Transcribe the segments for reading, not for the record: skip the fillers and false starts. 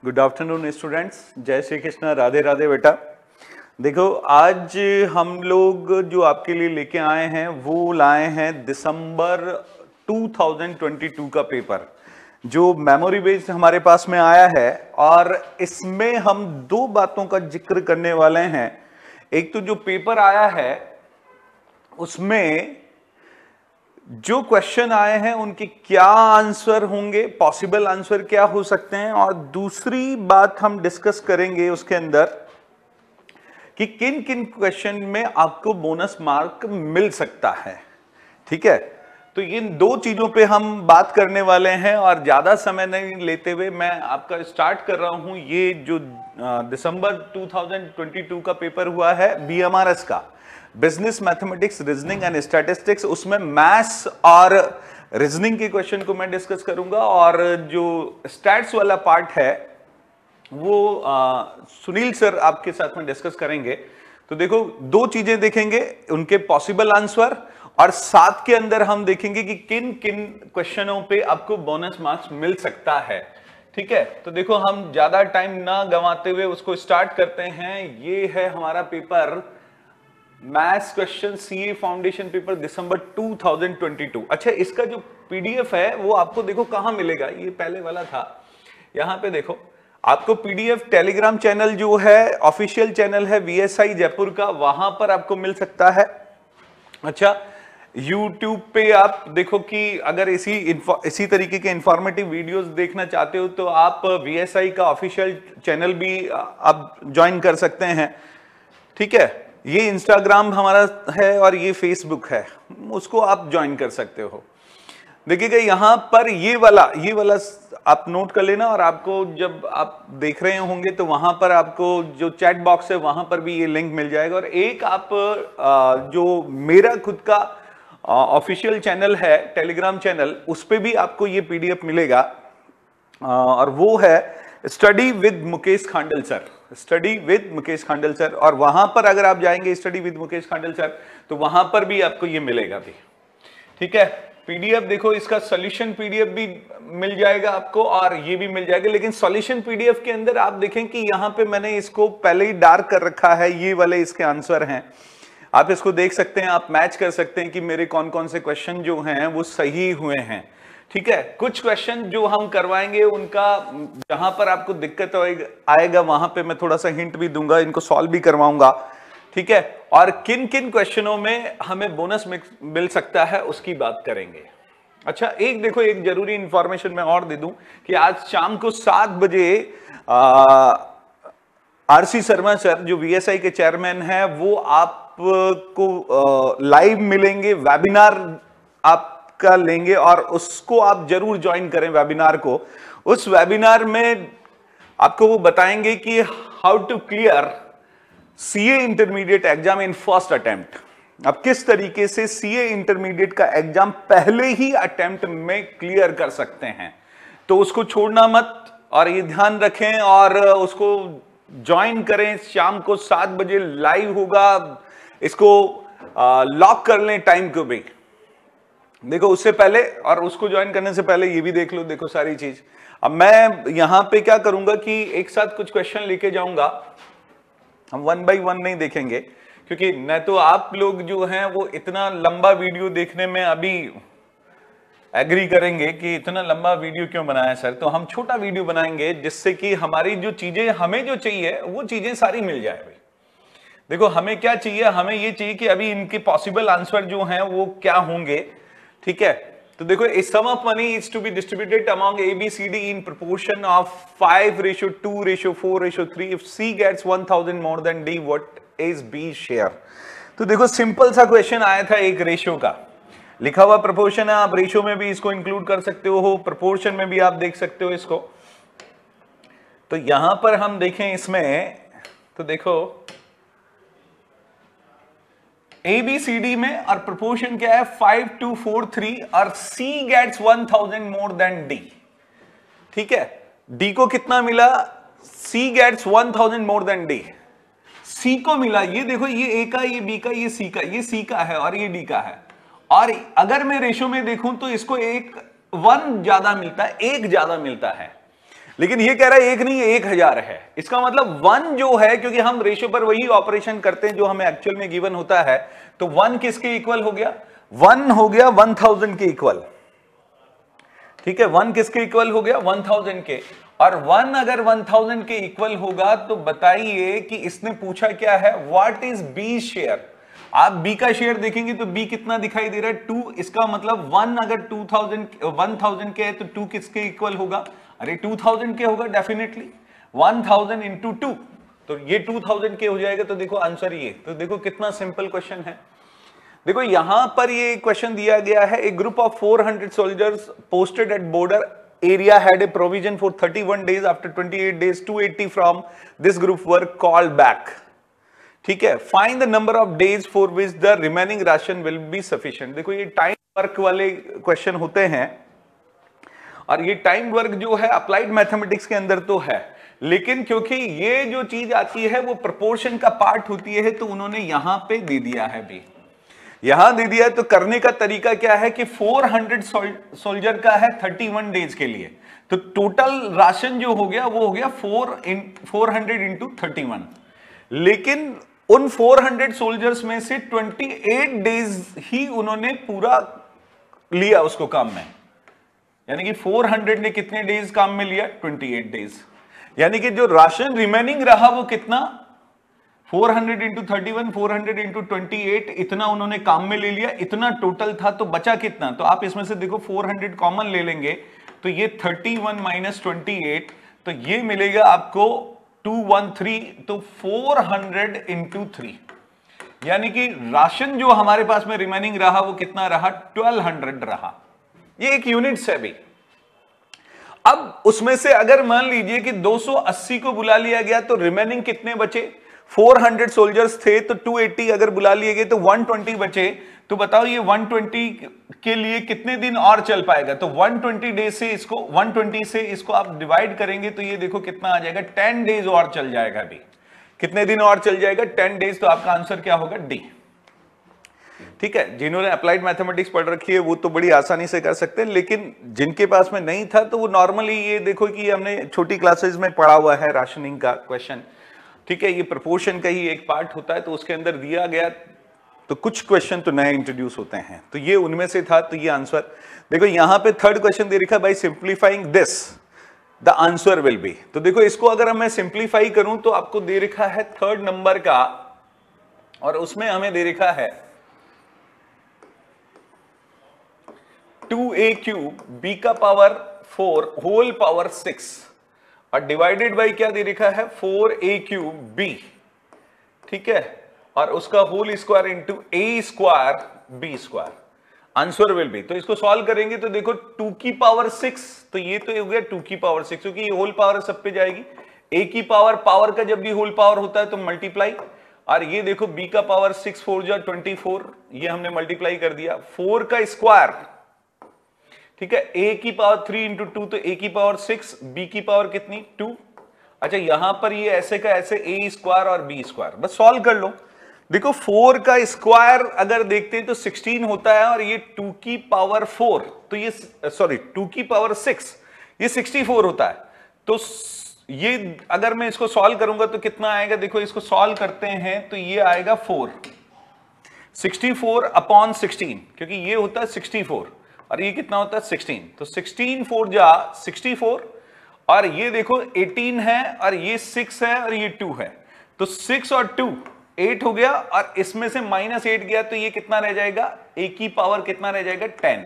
Good afternoon students, जय श्री कृष्णा, राधे राधे बेटा। देखो आज हम लोग जो आपके लिए लेके आए हैं वो लाए हैं दिसंबर 2022 का पेपर जो मेमोरी बेस्ड हमारे पास में आया है। और इसमें हम दो बातों का जिक्र करने वाले हैं। एक तो जो पेपर आया है उसमें जो क्वेश्चन आए हैं उनके क्या आंसर होंगे, पॉसिबल आंसर क्या हो सकते हैं, और दूसरी बात हम डिस्कस करेंगे उसके अंदर कि किन किन क्वेश्चन में आपको बोनस मार्क मिल सकता है। ठीक है, तो इन दो चीजों पे हम बात करने वाले हैं और ज्यादा समय नहीं लेते हुए मैं आपका स्टार्ट कर रहा हूं। ये जो दिसंबर 2022 का पेपर हुआ है BMRS का, business mathematics reasoning and statistics, उसमें मैथ्स और रीजनिंग के क्वेश्चन को मैं डिस्कस करूंगा और जो स्टैट्स वाला पार्ट है वो सुनील सर आपके साथ में डिस्कस करेंगे। तो देखो दो चीजें देखेंगे, उनके पॉसिबल आंसर, और साथ के अंदर हम देखेंगे कि किन किन क्वेश्चनों पे आपको बोनस मार्क्स मिल सकता है। ठीक है, तो देखो हम ज्यादा टाइम ना गंवाते हुए उसको स्टार्ट करते हैं। ये है हमारा paper, maths question CA foundation paper December 2022। अच्छा, इसका जो पीडीएफ है वो आपको देखो कहां मिलेगा, ये पहले वाला था, यहां पे देखो आपको पीडीएफ टेलीग्राम चैनल जो है, ऑफिशियल चैनल है वीएसआई जयपुर का, वहां पर आपको मिल सकता है। अच्छा, यूट्यूब पे आप देखो कि अगर इसी तरीके के इंफॉर्मेटिव वीडियोस देखना चाहते हो तो आप वीएसआई का ऑफिशियल चैनल भी आप ज्वाइन कर सकते हैं। ठीक है, ये इंस्टाग्राम हमारा है और ये फेसबुक है, उसको आप ज्वाइन कर सकते हो। देखिएगा यहां पर ये वाला आप नोट कर लेना, और आपको जब आप देख रहे होंगे तो वहां पर आपको जो चैट बॉक्स है वहां पर भी ये लिंक मिल जाएगा। और एक आप जो मेरा खुद का ऑफिशियल चैनल है टेलीग्राम चैनल, उस पे भी आपको ये पीडीएफ मिलेगा, और वो है study with Mukesh Khandal sir, study with Mukesh Khandal sir. और वहां पर अगर आप जाएंगे study with Mukesh Khandal sir तो वहां पर भी आपको ये मिलेगा भी। ठीक है, पीडीएफ देखो, इसका सॉल्यूशन पीडीएफ भी मिल जाएगा आपको और ये भी मिल जाएगा। लेकिन सॉल्यूशन पीडीएफ के अंदर आप देखें कि यहां पे मैंने इसको पहले ही डार्क कर रखा है, ये वाले इसके आंसर हैं, आप इसको देख सकते हैं, आप मैच कर सकते हैं कि मेरे कौन कौन से क्वेश्चन जो हैं वो सही हुए हैं। ठीक है, कुछ क्वेश्चन जो हम करवाएंगे उनका जहां पर आपको दिक्कत आएगा वहां पे मैं थोड़ा सा हिंट भी दूंगा, इनको सॉल्व भी करवाऊंगा। ठीक है, और किन किन क्वेश्चनों में हमें बोनस मिल सकता है उसकी बात करेंगे। अच्छा, एक देखो, एक जरूरी इंफॉर्मेशन मैं और दे दूं कि आज शाम को 7 बजे आरसी शर्मा सर जो वीएसआई के चेयरमैन हैं वो आपको लाइव मिलेंगे, वेबिनार आपका लेंगे और उसको आप जरूर ज्वाइन करें वेबिनार को। उस वेबिनार में आपको वो बताएंगे कि how to clear CA intermediate exam in first attempt. अब किस तरीके से सीए इंटरमीडिएट का एग्जाम पहले ही अटेम्प्ट में क्लियर कर सकते हैं, तो उसको छोड़ना मत और ये ध्यान रखें और उसको ज्वाइन करें। शाम को 7 बजे लाइव होगा, इसको लॉक कर लें टाइम को भी। देखो उससे पहले और उसको ज्वाइन करने से पहले ये भी देख लो, देखो सारी चीज। अब मैं यहां पे क्या करूंगा कि एक साथ कुछ क्वेश्चन लेके जाऊंगा, हम 1 बाय 1 नहीं देखेंगे क्योंकि न तो आप लोग जो हैं वो इतना लंबा वीडियो देखने में अभी एग्री करेंगे कि इतना लंबा वीडियो क्यों बनाया सर, तो हम छोटा वीडियो बनाएंगे जिससे कि हमारी जो चीजें हमें जो चाहिए वो चीजें सारी मिल जाए। भाई देखो हमें क्या चाहिए, हमें ये चाहिए कि अभी इनके पॉसिबल आंसर जो हैं वो क्या होंगे। ठीक है, तो देखो a sum of money is to be distributed among A, B, C, D in proportion of 5:2:4:3 if C gets 1000 more than D, what is B share। तो देखो सिंपल सा क्वेश्चन आया था, एक रेशियो का लिखा हुआ प्रोपोर्शन है, आप रेशियो में भी इसको इंक्लूड कर सकते हो, प्रोपोर्शन में भी आप देख सकते हो इसको। तो यहां पर हम देखें इसमें, तो देखो ABCD में और प्रोपोर्शन क्या है 5:2:4:3 और C gets 1000 more than D। ठीक है, D को कितना मिला, C gets 1000 more than D, C को मिला, ये देखो ये A का, ये B का, ये C का, ये C का है और ये D का है। और अगर मैं रेशियो में देखूं तो इसको 1 ज्यादा मिलता है, 1 ज्यादा मिलता है। लेकिन ये कह रहा है 1 नहीं 1000 है। इसका मतलब 1 जो है, क्योंकि हम रेशियो पर वही ऑपरेशन करते हैं जो हमें एक्चुअल में गिवन होता है, तो 1 किसके इक्वल हो गया? 1 हो गया 1000 के इक्वल। ठीक है, 1 किसके इक्वल हो गया? 1000 के। और 1 अगर 1000 के इक्वल होगा तो बताइए कि इसने पूछा क्या है, व्हाट इज बी शेयर। आप बी का शेयर देखेंगे तो बी कितना दिखाई दे रहा है? 2। इसका मतलब 1 अगर 1000 के है तो 2 किसके इक्वल होगा? अरे 2000 के होगा डेफिनेटली। 1000 इंटू 2, तो ये 2000 के हो जाएगा। तो देखो आंसर ये, तो देखो कितना सिंपल क्वेश्चन है। देखो यहां पर ये क्वेश्चन दिया गया है, a group of 400 soldiers posted at border area had a provision for 31 days. After 28 days 280 from this group were called back. ठीक है, find the number of days for which the remaining ration will be sufficient. देखो ये time work वाले question होते हैं, और ये time work जो है अप्लाइड मैथमेटिक्स के अंदर तो है, लेकिन क्योंकि ये जो चीज आती है वो प्रोपोर्शन का पार्ट होती है, तो उन्होंने यहां पे दे दिया है भी, यहां दे दिया। तो करने का तरीका क्या है कि 400 सोल्जर का है 31 डेज के लिए, तो टोटल राशन जो हो गया वो हो गया 400 इंटू 31। लेकिन उन 400 सोल्जर्स में से 28 डेज ही उन्होंने पूरा लिया उसको काम में, यानी कि 400 ने कितने डेज काम में लिया? 28 डेज। यानी कि जो राशन रिमेनिंग रहा वो कितना? 400 इंटू 31, 400 इंटू 28, इतना उन्होंने काम में ले लिया, इतना टोटल था। तो बचा कितना? तो आप इसमें से देखो 400 कॉमन ले लेंगे तो ये 31 माइनस 28, तो ये मिलेगा आपको 213। तो 400 इंटू 3, यानी कि राशन जो हमारे पास में रिमेनिंग रहा वो कितना रहा? 1200 रहा। ये एक यूनिट्स है भी। अब उसमें से अगर मान लीजिए कि 280 को बुला लिया गया तो रिमेनिंग कितने बचे? 400 सोल्जर्स थे तो 280 अगर बुला लिए गए तो 120 बचे। तो बताओ ये 120 के लिए कितने दिन और चल पाएगा? तो 120 डेज से इसको 120 से इसको आप डिवाइड करेंगे तो ये देखो कितना आ जाएगा, 10 डेज और चल जाएगा अभी। कितने दिन और चल जाएगा? 10 डेज। तो आपका आंसर क्या होगा? डी। ठीक है, जिन्होंने अप्लाइड मैथमेटिक्स पढ़ रखी है वो तो बड़ी आसानी से कर सकते हैं, लेकिन जिनके पास में नहीं था तो वो नॉर्मली ये देखो कि हमने छोटी क्लासेस में पढ़ा हुआ है राशनिंग का क्वेश्चन। ठीक है, ये प्रोपोर्शन का ही एक पार्ट होता है, तो उसके अंदर दिया गया तो कुछ क्वेश्चन तो नए इंट्रोड्यूस होते हैं, तो ये उनमें से था। तो ये आंसर देखो यहां पे थर्ड क्वेश्चन दे रखा है, by simplifying this the answer will be. तो देखो इसको अगर मैं सिंप्लीफाई करूं तो आपको दे रखा है 3rd नंबर का, और उसमें हमें दे रखा है 2a क्यूब b का पावर 4 होल पावर 6 और डिवाइडेड बाई क्या दे रखा है? 4a cube b। ठीक है, और उसका whole square into a square b square. Answer will be. तो इसको सॉल्व करेंगे तो देखो 2 की पावर 6, तो ये तो हो गया 2 की पावर 6, क्योंकि ये होल पावर सब पे जाएगी। a की पावर का जब भी होल पावर होता है तो मल्टीप्लाई, और ये देखो b का पावर 6 4 जा 24, ये हमने मल्टीप्लाई कर दिया। 4 का स्क्वायर, ठीक है, a की पावर 3 इंटू 2, तो a की पावर 6, b की पावर कितनी? 2। अच्छा, यहां पर ये ऐसे का ऐसे a स्क्वायर और b स्क्वायर, बस सॉल्व कर लो। देखो 4 का स्क्वायर अगर देखते हैं तो 16 होता है, और ये 2 की पावर 4, तो ये सॉरी 2 की पावर 6, ये 64 होता है। तो ये अगर मैं इसको सॉल्व करूंगा तो कितना आएगा? देखो इसको सॉल्व करते हैं तो ये आएगा 4, 64 अपॉन 16, क्योंकि ये होता है 64 और ये कितना होता है? 16। तो 16 4 जा 64, और ये देखो 18 है, और ये 6 है, और ये 2 है, तो 6 और 2 8 हो गया, और इसमें से -8 गया तो ये कितना रह जाएगा? a की पावर कितना रह जाएगा? 10।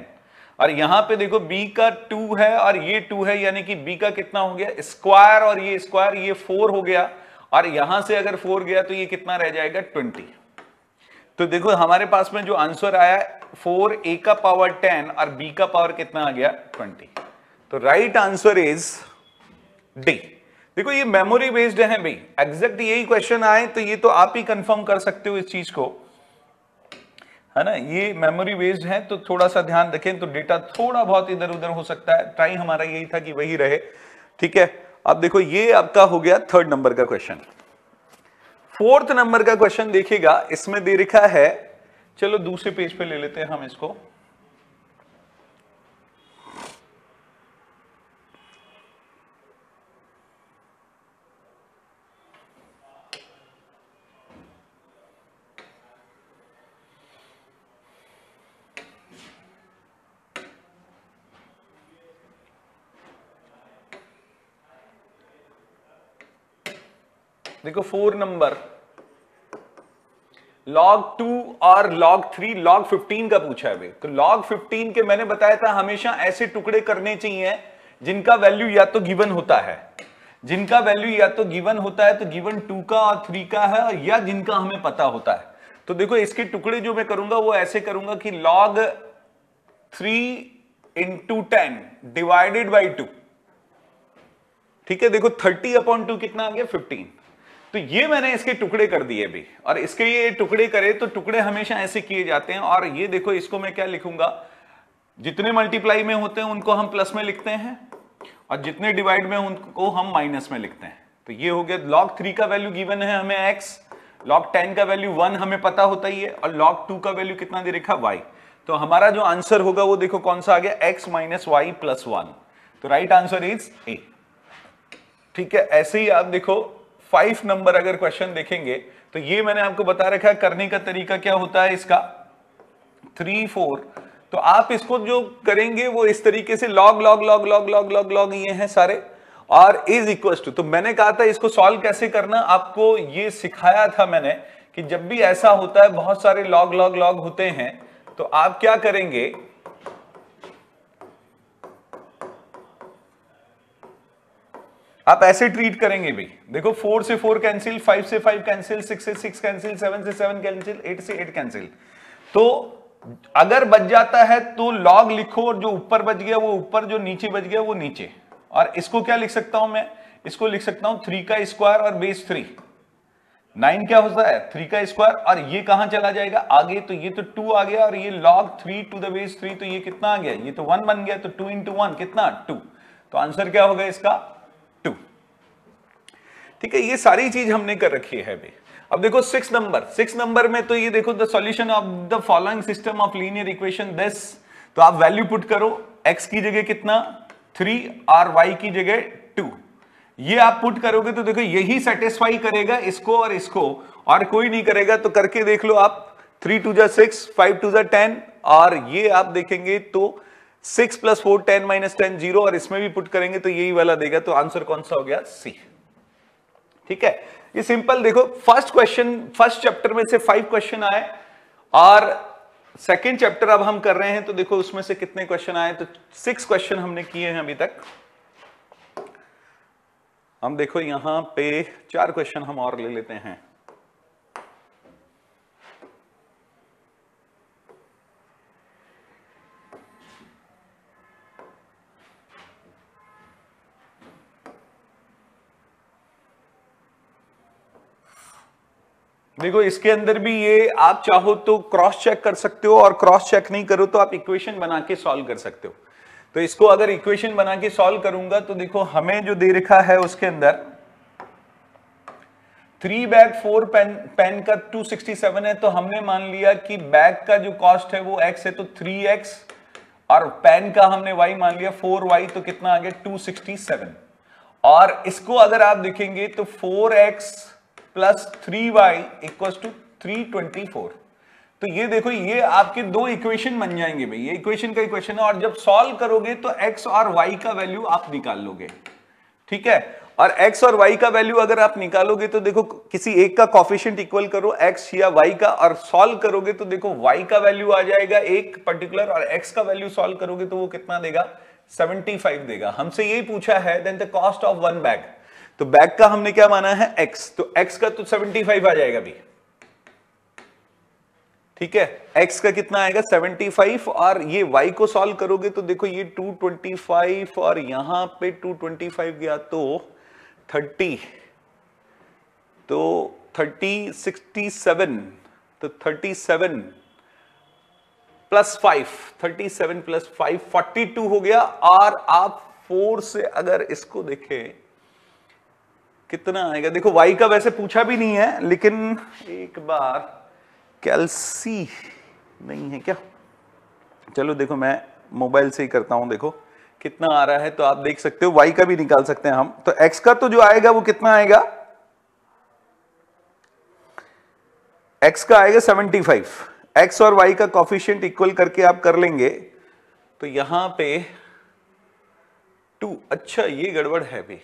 और यहां पे देखो b का 2 है और ये 2 है, यानी कि b का कितना हो गया? स्क्वायर, और ये स्क्वायर, ये 4 हो गया, और यहां से अगर 4 गया तो ये कितना रह जाएगा? 20। तो देखो हमारे पास में जो आंसर आया 4, a का पावर 10 और b का पावर कितना आ गया? 20। तो राइट आंसर इज डी। देखो ये मेमोरी बेस्ड है भाई, एग्जैक्ट यही क्वेश्चन आए तो ये तो आप ही कंफर्म कर सकते हो इस चीज को, है ना। ये मेमोरी बेस्ड है तो थोड़ा सा ध्यान रखें, तो डेटा थोड़ा बहुत इधर उधर हो सकता है, ट्राई हमारा यही था कि वही रहे। ठीक है, अब देखो ये आपका हो गया 3rd नंबर का क्वेश्चन। 4th नंबर का क्वेश्चन देखिएगा, इसमें दे रखा है, चलो दूसरे पेज पे ले लेते हैं हम इसको। देखो 4 नंबर log 2 और log 3 log 15 का पूछा है भाई। तो log 15 के मैंने बताया था हमेशा ऐसे टुकड़े करने चाहिए जिनका वैल्यू या तो गिवन होता है, जिनका वैल्यू या तो गिवन होता है तो गिवन 2 का और 3 का है, या जिनका हमें पता होता है। तो देखो इसके टुकड़े जो मैं करूंगा वो ऐसे करूंगा कि log 3 into 10 डिवाइडेड बाई 2। ठीक है, देखो 30/2 कितना आ गया 15। तो ये मैंने इसके टुकड़े कर दिए भी, और इसके ये टुकड़े करे तो टुकड़े हमेशा ऐसे किए जाते हैं। और ये देखो इसको मैं क्या लिखूंगा, जितने मल्टीप्लाई में होते हैं उनको हम प्लस में लिखते हैं और जितने डिवाइड में उनको हम माइनस में लिखते हैं। तो ये हो गया log 3 का वैल्यू गिवन है हमें x, log 10 का वैल्यू 1 हमें पता होता ही है, और log 2 का वैल्यू कितना दे रखा y। तो हमारा जो आंसर होगा वो देखो कौन सा आ गया, x माइनस वाई प्लस 1। तो राइट आंसर इज ए। ठीक है, ऐसे ही आप देखो 5 नंबर अगर क्वेश्चन देखेंगे तो ये मैंने आपको बता रखा है करने का तरीका क्या होता है इसका, 3 4। तो आप इसको जो करेंगे वो इस तरीके से log log log log log log log ये हैं सारे, और इज इक्वल टू। तो मैंने कहा था इसको सॉल्व कैसे करना, आपको ये सिखाया था मैंने कि जब भी ऐसा होता है बहुत सारे log log log होते हैं तो आप क्या करेंगे, आप ऐसे ट्रीट करेंगे भाई। देखो 4 से 4 कैंसिल, 5 से 5 कैंसिल, 6 से 6 कैंसिल, 7 से 7 कैंसिल, 8 से 8 कैंसिल। तो अगर बच जाता है तो लॉग लिखो, और जो ऊपर बच गया वो ऊपर, जो नीचे बच गया वो नीचे। और इसको क्या लिख सकता हूं मैं, इसको लिख सकता हूं 3 का स्क्वायर और बेस 3। 9 क्या होता है 3 का स्क्वायर, और ये कहां चला जाएगा आगे, तो ये तो 2 आ गया, और ये log 3 टू द बेस 3, तो ये कितना आ गया, ये तो 1 बन गया। तो 2 into 1 कितना 2। तो आंसर क्या होगा इसका 2। ठीक है, ये सारी चीज हमने कर रखी है भाई। अब देखो 6 नंबर में तो ये देखो the solution of the following system of linear equation this. तो आप वैल्यू पुट करो, x की जगह कितना 3 और y की जगह 2। ये आप पुट करोगे तो देखो यही सेटिस्फाई करेगा इसको और इसको, और कोई नहीं करेगा। तो करके देख लो आप, 3 2 जा 6, 5 2 जा 10, और ये आप देखेंगे तो 6 + 4 10 - 10 0, और इसमें भी पुट करेंगे तो यही वाला देगा। तो आंसर कौन सा हो गया सी। ठीक है, ये सिंपल। देखो फर्स्ट चैप्टर में से 5 क्वेश्चन आए, और सेकंड चैप्टर अब हम कर रहे हैं तो देखो उसमें से कितने क्वेश्चन आए, तो 6 क्वेश्चन हमने किए हैं अभी तक। हम देखो यहां पे 4 क्वेश्चन हम और ले लेते हैं। देखो इसके अंदर भी ये आप चाहो तो क्रॉस चेक कर सकते हो, और क्रॉस चेक नहीं करो तो आप इक्वेशन बना के सॉल्व कर सकते हो। तो इसको अगर इक्वेशन बना के सॉल्व करूंगा तो देखो हमें जो दे रखा है उसके अंदर 3 बैग 4 पेन का 267 है। तो हमने मान लिया कि बैग का जो कॉस्ट है वो x है, तो 3x, और पेन का हमने y मान लिया 4y, तो कितना आ गया 267। और इसको अगर आप देखेंगे तो 4x + 3y = 324। तो ये देखो ये आपके दो इक्वेशन बन जाएंगे भाई, ये इक्वेशन का इक्वेशन है, और जब सॉल्व करोगे तो x और y का वैल्यू आप निकाल लोगे। ठीक है, और x और y का वैल्यू अगर आप निकालोगे तो देखो किसी एक का कोफिशिएंट इक्वल करो x या y का, और सॉल्व करोगे तो देखो y का वैल्यू आ जाएगा एक पर्टिकुलर, और x का वैल्यू सॉल्व करोगे तो वो कितना देगा 75 देगा। हमसे यही पूछा है then the cost of 1 bag. तो बैग का हमने क्या माना है x, तो x का तो 75 आ जाएगा भी। ठीक है, x का कितना आएगा 75, और ये y को सॉल्व करोगे तो देखो ये 225, और यहां पे 225 गया तो 30, तो 30 67, तो 37 + 5, 37 + 5 42 हो गया। और आप 4 से अगर इसको देखें कितना आएगा, देखो y का वैसे पूछा भी नहीं है, लेकिन एक बार कैल्सी नहीं है क्या, चलो देखो मैं मोबाइल से ही करता हूं, देखो कितना आ रहा है। तो आप देख सकते हो y का भी निकाल सकते हैं हम। तो x का तो जो आएगा वो कितना आएगा, x का आएगा 75, x और y का कोफिशिएंट इक्वल करके आप कर लेंगे तो यहां पे 2, अच्छा ये गड़बड़ है भी,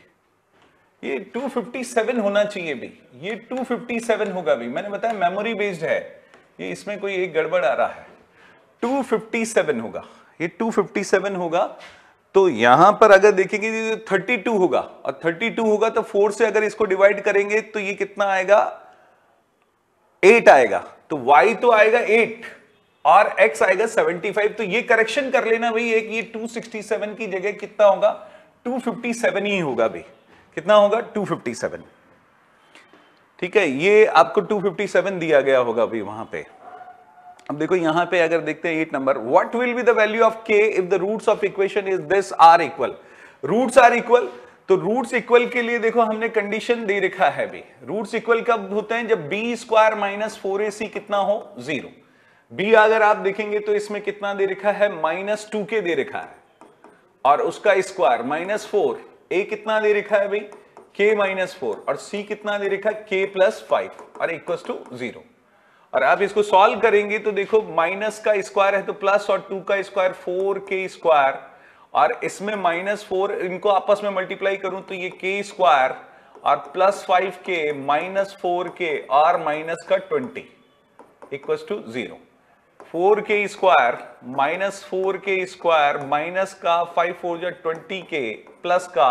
ये 257 होना चाहिए भी, ये 257 होगा भी, मैंने बताया मेमोरी बेस्ड है ये, इसमें कोई एक गड़बड़ आ रहा है। 257 होगा, ये 257 होगा। तो यहां पर अगर देखेंगे 32 होगा, और 32 होगा तो 4 से अगर इसको डिवाइड करेंगे तो ये कितना आएगा, 8 आएगा। तो y तो आएगा 8 और x आएगा 75। तो ये करेक्शन कर लेना भाई, एक ये 267 की जगह कितना होगा, 257 ही होगा भाई। कितना होगा, 257। ठीक है, ये आपको 257 दिया गया होगा भाई वहां पे। अब देखो यहां पे अगर देखते हैं 8 number, what will be the value of k if the roots of equation is this are equal. Roots are equal, तो रूट्स इक्वल के लिए देखो हमने कंडीशन दे रखा है भी। रूट्स इक्वल कब होते हैं, जब b स्क्वायर माइनस 4ac कितना हो, 0। b अगर आप देखेंगे तो इसमें कितना दे रखा है, -2k दे रखा है, और उसका स्क्वायर -4। a कितना दे रखा है भाई, k -4, और c कितना दे रखा है, k + 5, और इक्वल टू 0। और आप इसको सॉल्व करेंगे तो देखो माइनस का स्क्वायर है तो प्लस, और 2 का स्क्वायर 4k स्क्वायर, और इसमें -4, इनको आपस में मल्टीप्लाई करूं तो ये k स्क्वायर और प्लस 5k -4k और माइनस का 20 equal to 0। 4k square -4k square minus का 5 4 जा 20k प्लस का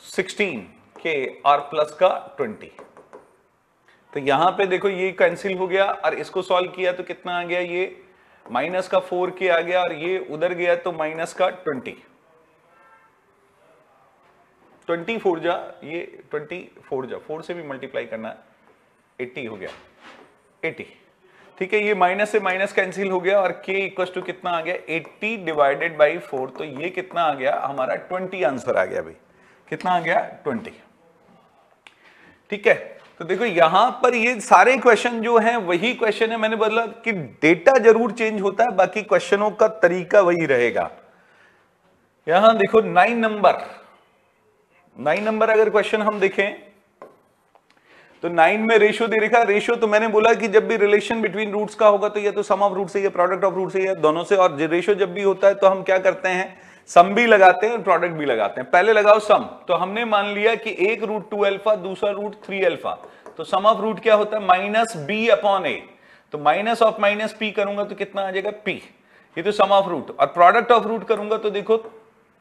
16k और प्लस का 20। तो यहां पे देखो ये कैंसिल हो गया, और इसको सॉल्व किया तो कितना आ गया, ये माइनस का 4k आ गया, और ये उधर गया तो माइनस का 20। 24 जा, ये 24 जा, 4 से भी मल्टीप्लाई करना, 80 हो गया, 80। ठीक है, ये माइनस से माइनस कैंसिल हो गया, और k इक्वल टू कितना आ गया, 80 डिवाइडेड बाई 4। तो ये कितना आ गया हमारा, 20 आंसर आ गया भाई। कितना आ गया, 20। ठीक है, तो देखो यहां पर ये सारे क्वेश्चन जो हैं वही क्वेश्चन है। मैंने बोला कि डेटा जरूर चेंज होता है, बाकी क्वेश्चनों का तरीका वही रहेगा। यहां देखो 9 नंबर अगर क्वेश्चन हम देखें तो 9 में रेशियो दे रखा है। रेशियो तो मैंने बोला कि जब भी रिलेशन बिटवीन रूट्स का होगा तो ये तो सम ऑफ रूट से, ये प्रोडक्ट ऑफ रूट से, ये दोनों से। और रेशियो जब भी होता है तो हम क्या करते हैं, सम भी लगाते हैं और प्रोडक्ट भी लगाते हैं। पहले लगाओ सम, तो हमने मान लिया कि एक रूट 2 अल्फा, दूसरा रूट 3 अल्फा, तो सम ऑफ रूट क्या होता है, -b/a। तो माइनस ऑफ माइनस p करूंगा तो कितना आ जाएगा, p। ये तो सम ऑफ रूट। और प्रोडक्ट ऑफ रूट करूंगा तो देखो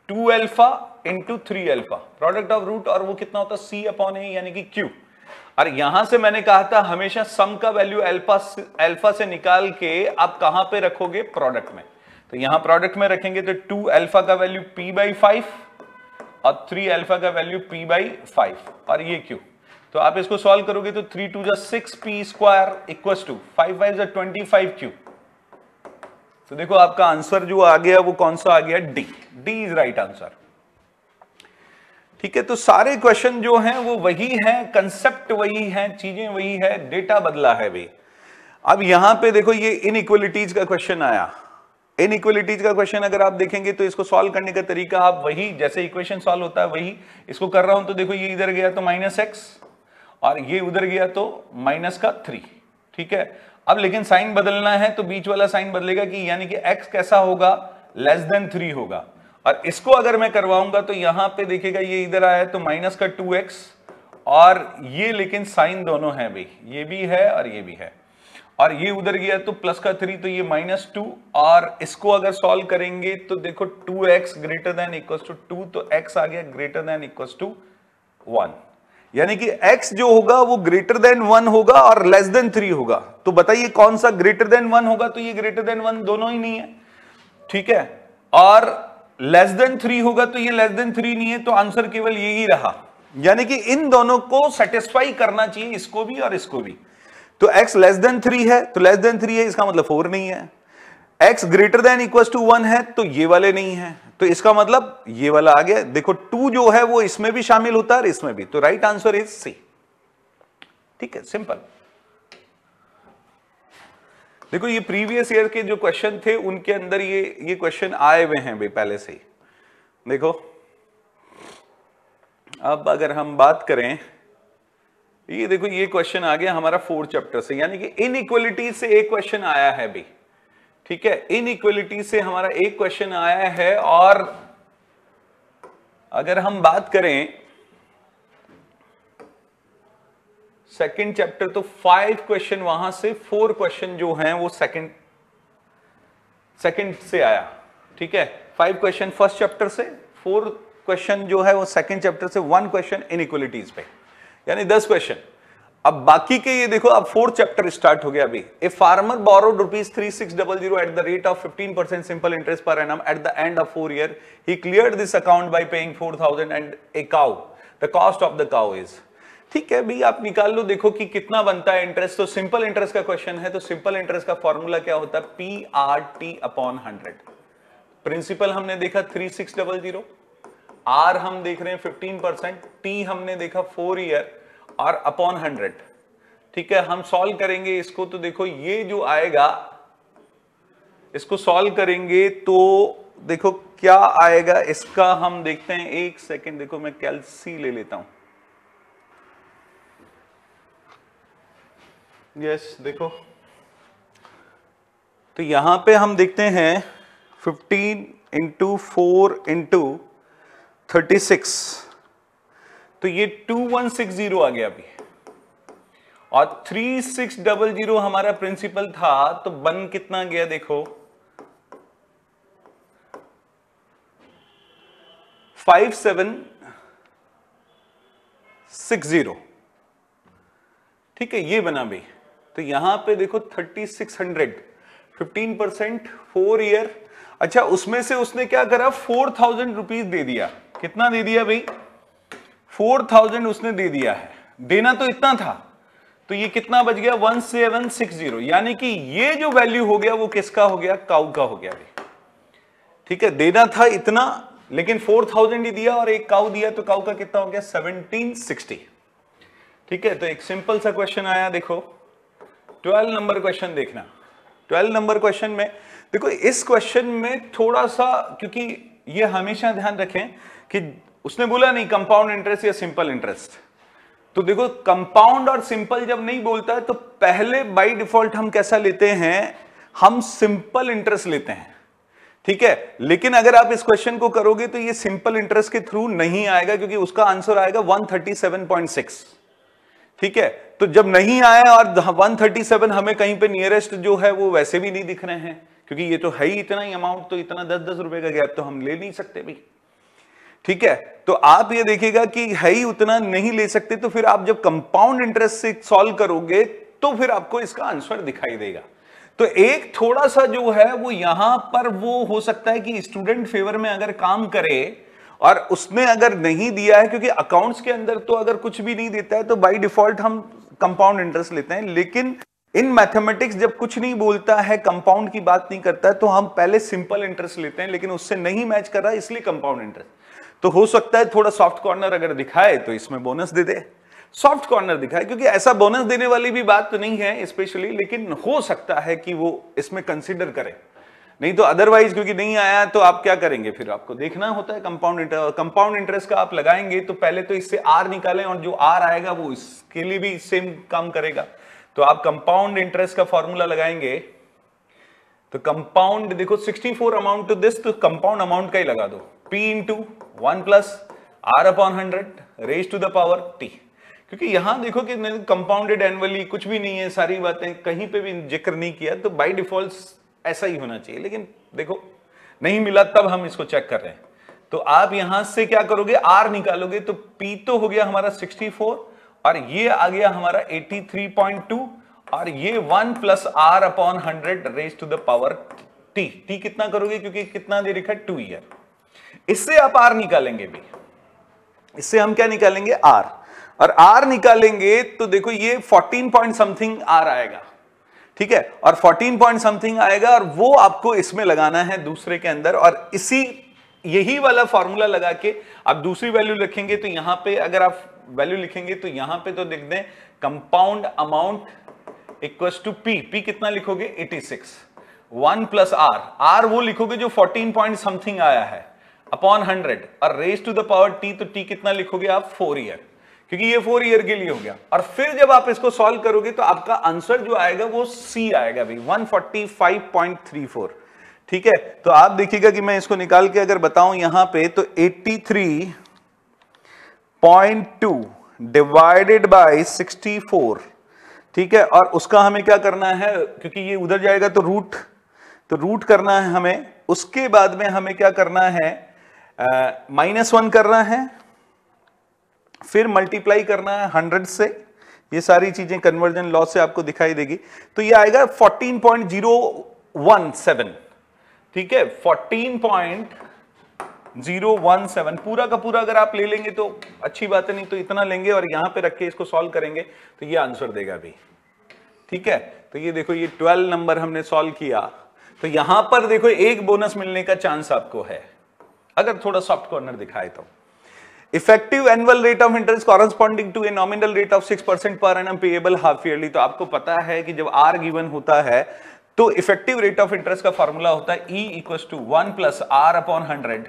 2 alpha into 3 alpha, product of root, और वो कितना होता है, c/a यानी कि q। और यहां से मैंने कहा था हमेशा सम का वैल्यू अल्फा से निकाल के आप कहां पे रखोगे, प्रोडक्ट में। तो यहां प्रोडक्ट में रखेंगे तो 2 अल्फा का वैल्यू p/5 और 3 अल्फा का वैल्यू p/5, और ये q। तो आप इसको सॉल्व करोगे तो 3 2 जा 6p स्क्वायर इक्वल टू 5 5 जा 25q। तो देखो आपका आंसर जो आ गया वो कौन सा आ गया, D. D is right answer. ठीक है, तो सारे क्वेश्चन जो हैं वो वही हैं, कंसेप्ट वही है, चीजें वही है, डेटा बदला है भाई। अब यहां पे देखो ये इनइक्वालिटीज का क्वेश्चन आया। इनइक्वालिटीज का क्वेश्चन अगर आप देखेंगे तो इसको सॉल्व करने का तरीका आप वही, जैसे इक्वेशन सॉल्व होता है वही इसको कर रहा हूं। तो देखो ये इधर गया तो -x, और ये उधर गया तो -3। ठीक है, अब लेकिन साइन बदलना है तो बीच वाला साइन बदलेगा, कि यानी कि x कैसा होगा, <3 होगा। और इसको अगर मैं करवाऊंगा तो यहां पे देखिएगा ये इधर आया तो -2x, और ये लेकिन साइन दोनों है भाई, ये भी है और ये भी है, और ये उधर गया तो +3, तो ये -2। और इसको अगर सॉल्व करेंगे तो देखो 2x > 2, तो x आ गया > 1, यानी कि x जो होगा वो >1 होगा और <3 होगा। तो बताइए कौन सा >1 होगा, तो ये >1 दोनों ही नहीं है। ठीक है, और <3 होगा तो ये <3 नहीं है, तो आंसर केवल यही रहा। यानी कि इन दोनों को सेटिस्फाई करना चाहिए, इसको भी और इसको भी। तो x <3 है तो <3 है, इसका मतलब 4 नहीं है। x > 1 है तो ये वाले नहीं है, तो इसका मतलब ये वाला आ गया। देखो 2 जो है वो इसमें भी शामिल होता है और इसमें भी, तो राइट आंसर इज सी। ठीक है, सिंपल। देखो ये प्रीवियस ईयर के जो क्वेश्चन थे उनके अंदर ये क्वेश्चन आए हुए हैं भाई पहले से ही। देखो अब अगर हम बात करें, ये देखो ये क्वेश्चन आ गया हमारा 4 चैप्टर से, यानी कि इनइक्वालिटी से एक क्वेश्चन आया है भी। ठीक है, इनइक्वालिटी से हमारा एक क्वेश्चन आया है। और अगर हम बात करें सेकंड चैप्टर तो 5 क्वेश्चन वहां से, 4 क्वेश्चन जो हैं वो सेकंड से आया, ठीक है। 5 क्वेश्चन फर्स्ट चैप्टर से, 4 क्वेश्चन जो है वो सेकंड चैप्टर से, 1 क्वेश्चन इनइक्वालिटीज पे, यानी 10 क्वेश्चन। अब बाकी के ये देखो, अब 4th चैप्टर स्टार्ट हो गया अभी। A farmer borrowed ₹3600 at the rate of 15% simple interest per annum eight the end of 4 year, he cleared this account by paying 4000 and a cow, the cost of the cow is, ठीक है भाई आप निकाल लो, देखो कि कितना बनता है इंटरेस्ट। तो सिंपल इंटरेस्ट का क्वेश्चन है, तो सिंपल इंटरेस्ट का फॉर्मूला क्या होता है, PRT/100। प्रिंसिपल हमने देखा 3600, आर हम देख रहे हैं 15%, टी हमने देखा 4 ईयर और अपॉन 100, ठीक है। हम सॉल्व करेंगे इसको, तो देखो ये जो आएगा, इसको सॉल्व करेंगे तो देखो क्या आएगा इसका, हम देखते हैं। एक सेकेंड, देखो मैं कैल्सी ले लेता हूं। यस देखो, तो यहां पे हम देखते हैं 15 × 4 × 36, तो ये 2160 आ गया अभी, और 3600 हमारा प्रिंसिपल था, तो बन कितना गया देखो 5760, ठीक है, ये बना भाई। तो यहां पे देखो 3600, 15%, 4 ईयर। अच्छा, उसमें से उसने क्या करा, 4000 रुपीज दे दिया। कितना दे दिया भाई, 4000 उसने दे दिया है, देना तो इतना था, तो ये कितना बच गया 1760, यानी कि ये जो वैल्यू हो गया वो किसका हो गया, काऊ का हो गया भाई, ठीक है। देना था इतना, लेकिन 4000 ही दिया और एक काऊ दिया, तो काऊ का कितना हो गया 1760, ठीक है। तो एक सिंपल सा क्वेश्चन आया, देखो 12 नंबर क्वेश्चन देखना। 12 नंबर क्वेश्चन में देखो, इस क्वेश्चन में थोड़ा सा, क्योंकि ये हमेशा ध्यान रखें कि उसने बोला नहीं कंपाउंड इंटरेस्ट या सिंपल इंटरेस्ट, तो देखो कंपाउंड और सिंपल जब नहीं बोलता है तो पहले बाय डिफॉल्ट हम कैसा लेते हैं, हम सिंपल इंटरेस्ट लेते हैं, ठीक है। लेकिन अगर आप इस क्वेश्चन को करोगे तो ये सिंपल इंटरेस्ट के थ्रू नहीं आएगा, क्योंकि उसका आंसर आएगा 137.6, ठीक है। तो जब नहीं आया और 137 हमें कहीं पे नियरेस्ट जो है वो वैसे भी नहीं दिख रहे हैं, क्योंकि ये तो है ही इतना ही अमाउंट, तो इतना 10-10 रुपए का गैप तो हम ले नहीं सकते भी, ठीक है। तो आप ये देखिएगा कि है ही उतना, नहीं ले सकते, तो फिर आप जब कंपाउंड इंटरेस्ट से सॉल्व करोगे तो फिर आपको इसका आंसर दिखाई देगा। तो एक थोड़ा सा जो है वो यहां पर वो हो सकता है कि स्टूडेंट फेवर में अगर काम करे, और उसने अगर नहीं दिया है, क्योंकि अकाउंट्स के अंदर तो अगर कुछ भी नहीं देता है तो बाय डिफॉल्ट हम कंपाउंड इंटरेस्ट लेते हैं, लेकिन इन मैथमेटिक्स जब कुछ नहीं बोलता है, कंपाउंड की बात नहीं करता है, तो हम पहले सिंपल इंटरेस्ट लेते हैं, लेकिन उससे नहीं मैच कर रहा है इसलिए कंपाउंड इंटरेस्ट। तो हो सकता है थोड़ा सॉफ्ट कॉर्नर अगर दिखाए तो इसमें बोनस दे दे, सॉफ्ट कॉर्नर दिखाए, क्योंकि ऐसा बोनस देने वाली भी बात तो नहीं है स्पेशली, लेकिन हो सकता है कि वो इसमें कंसीडर करे, नहीं तो अदरवाइज क्योंकि नहीं आया तो आप क्या करेंगे, फिर आपको देखना होता है कंपाउंड इंटरेस्ट का आप लगाएंगे तो पहले तो इससे आर निकालें, और जो आर आएगा वो इसके लिए भी सेम काम करेगा। तो आप कंपाउंड इंटरेस्ट का फॉर्मूला लगाएंगे, तो कंपाउंड देखो 64 अमाउंट टू दिस, तो कंपाउंड अमाउंट का ही लगा दो, P × 1 + R/100 raise to the power T, क्योंकि यहां देखो कि कंपाउंडेड एनुअली कुछ भी नहीं है, सारी बातें कहीं पे भी जिक्र नहीं किया, तो बाय डिफॉल्ट ऐसा ही होना चाहिए, लेकिन देखो नहीं मिला तब हम इसको चेक कर रहे हैं। तो आप यहां से क्या करोगे, R निकालोगे, तो P तो हो गया हमारा 64 और ये आ गया हमारा 83.2 और ये 1 + R/100 raise to the power T। T कितना करोगे, क्योंकि कितना दे रखा है 2 ईयर, इससे आप R निकालेंगे भी, इससे हम क्या निकालेंगे R, और R निकालेंगे तो देखो ये 14 पॉइंट समथिंग R आएगा, ठीक है, और 14 पॉइंट समथिंग आएगा, और वो आपको इसमें लगाना है दूसरे के अंदर, और इसी यही वाला फॉर्मूला लगा के आप दूसरी वैल्यू लिखेंगे, तो यहां पे अगर आप वैल्यू लिखेंगे तो यहां पे तो लिख दें compound amount equals to P कितना लिखोगे 86, 1 + R वो लिखोगे जो 14 पॉइंट समथिंग आया है अपॉन 100, और raise to the power T, तो T कितना लिखोगे आप 4 ईयर, क्योंकि ये 4 ईयर के लिए हो गया। और फिर जब आप इसको सॉल्व करोगे तो आपका आंसर जो आएगा वो C आएगा भाई 145.34, ठीक है। तो आप देखिएगा कि मैं इसको निकाल के अगर बताऊं यहां पे, तो 83.2 डिवाइडेड बाय 64, ठीक है। और उसका हमें क्या करना है, क्योंकि ये उधर जाएगा तो रूट करना है हमें। उसके बाद में हमें क्या करना है, -1 करना है, फिर मल्टीप्लाई करना है 100 से। ये सारी चीजें कन्वर्जन लॉ से आपको दिखाई देगी। तो ये आएगा 14.017, ठीक है, 14.017 पूरा का पूरा अगर आप ले लेंगे तो अच्छी बात है, नहीं तो इतना लेंगे और यहां पे रख के इसको सॉल्व करेंगे तो ये आंसर देगा भी, ठीक है। तो ये देखो, ये 12 नंबर हमने सॉल्व किया। तो यहां पर देखो एक बोनस मिलने का चांस आपको है अगर थोड़ा सॉफ्ट कॉर्नर दिखाए तो। Effective annual rate of interest corresponding to a nominal rate of 6% per annum payable half yearly. तो आपको पता है कि जब आर गिवन होता है तो इफेक्टिव रेट ऑफ इंटरेस्ट का फॉर्मूला होता है E = 1 + R/100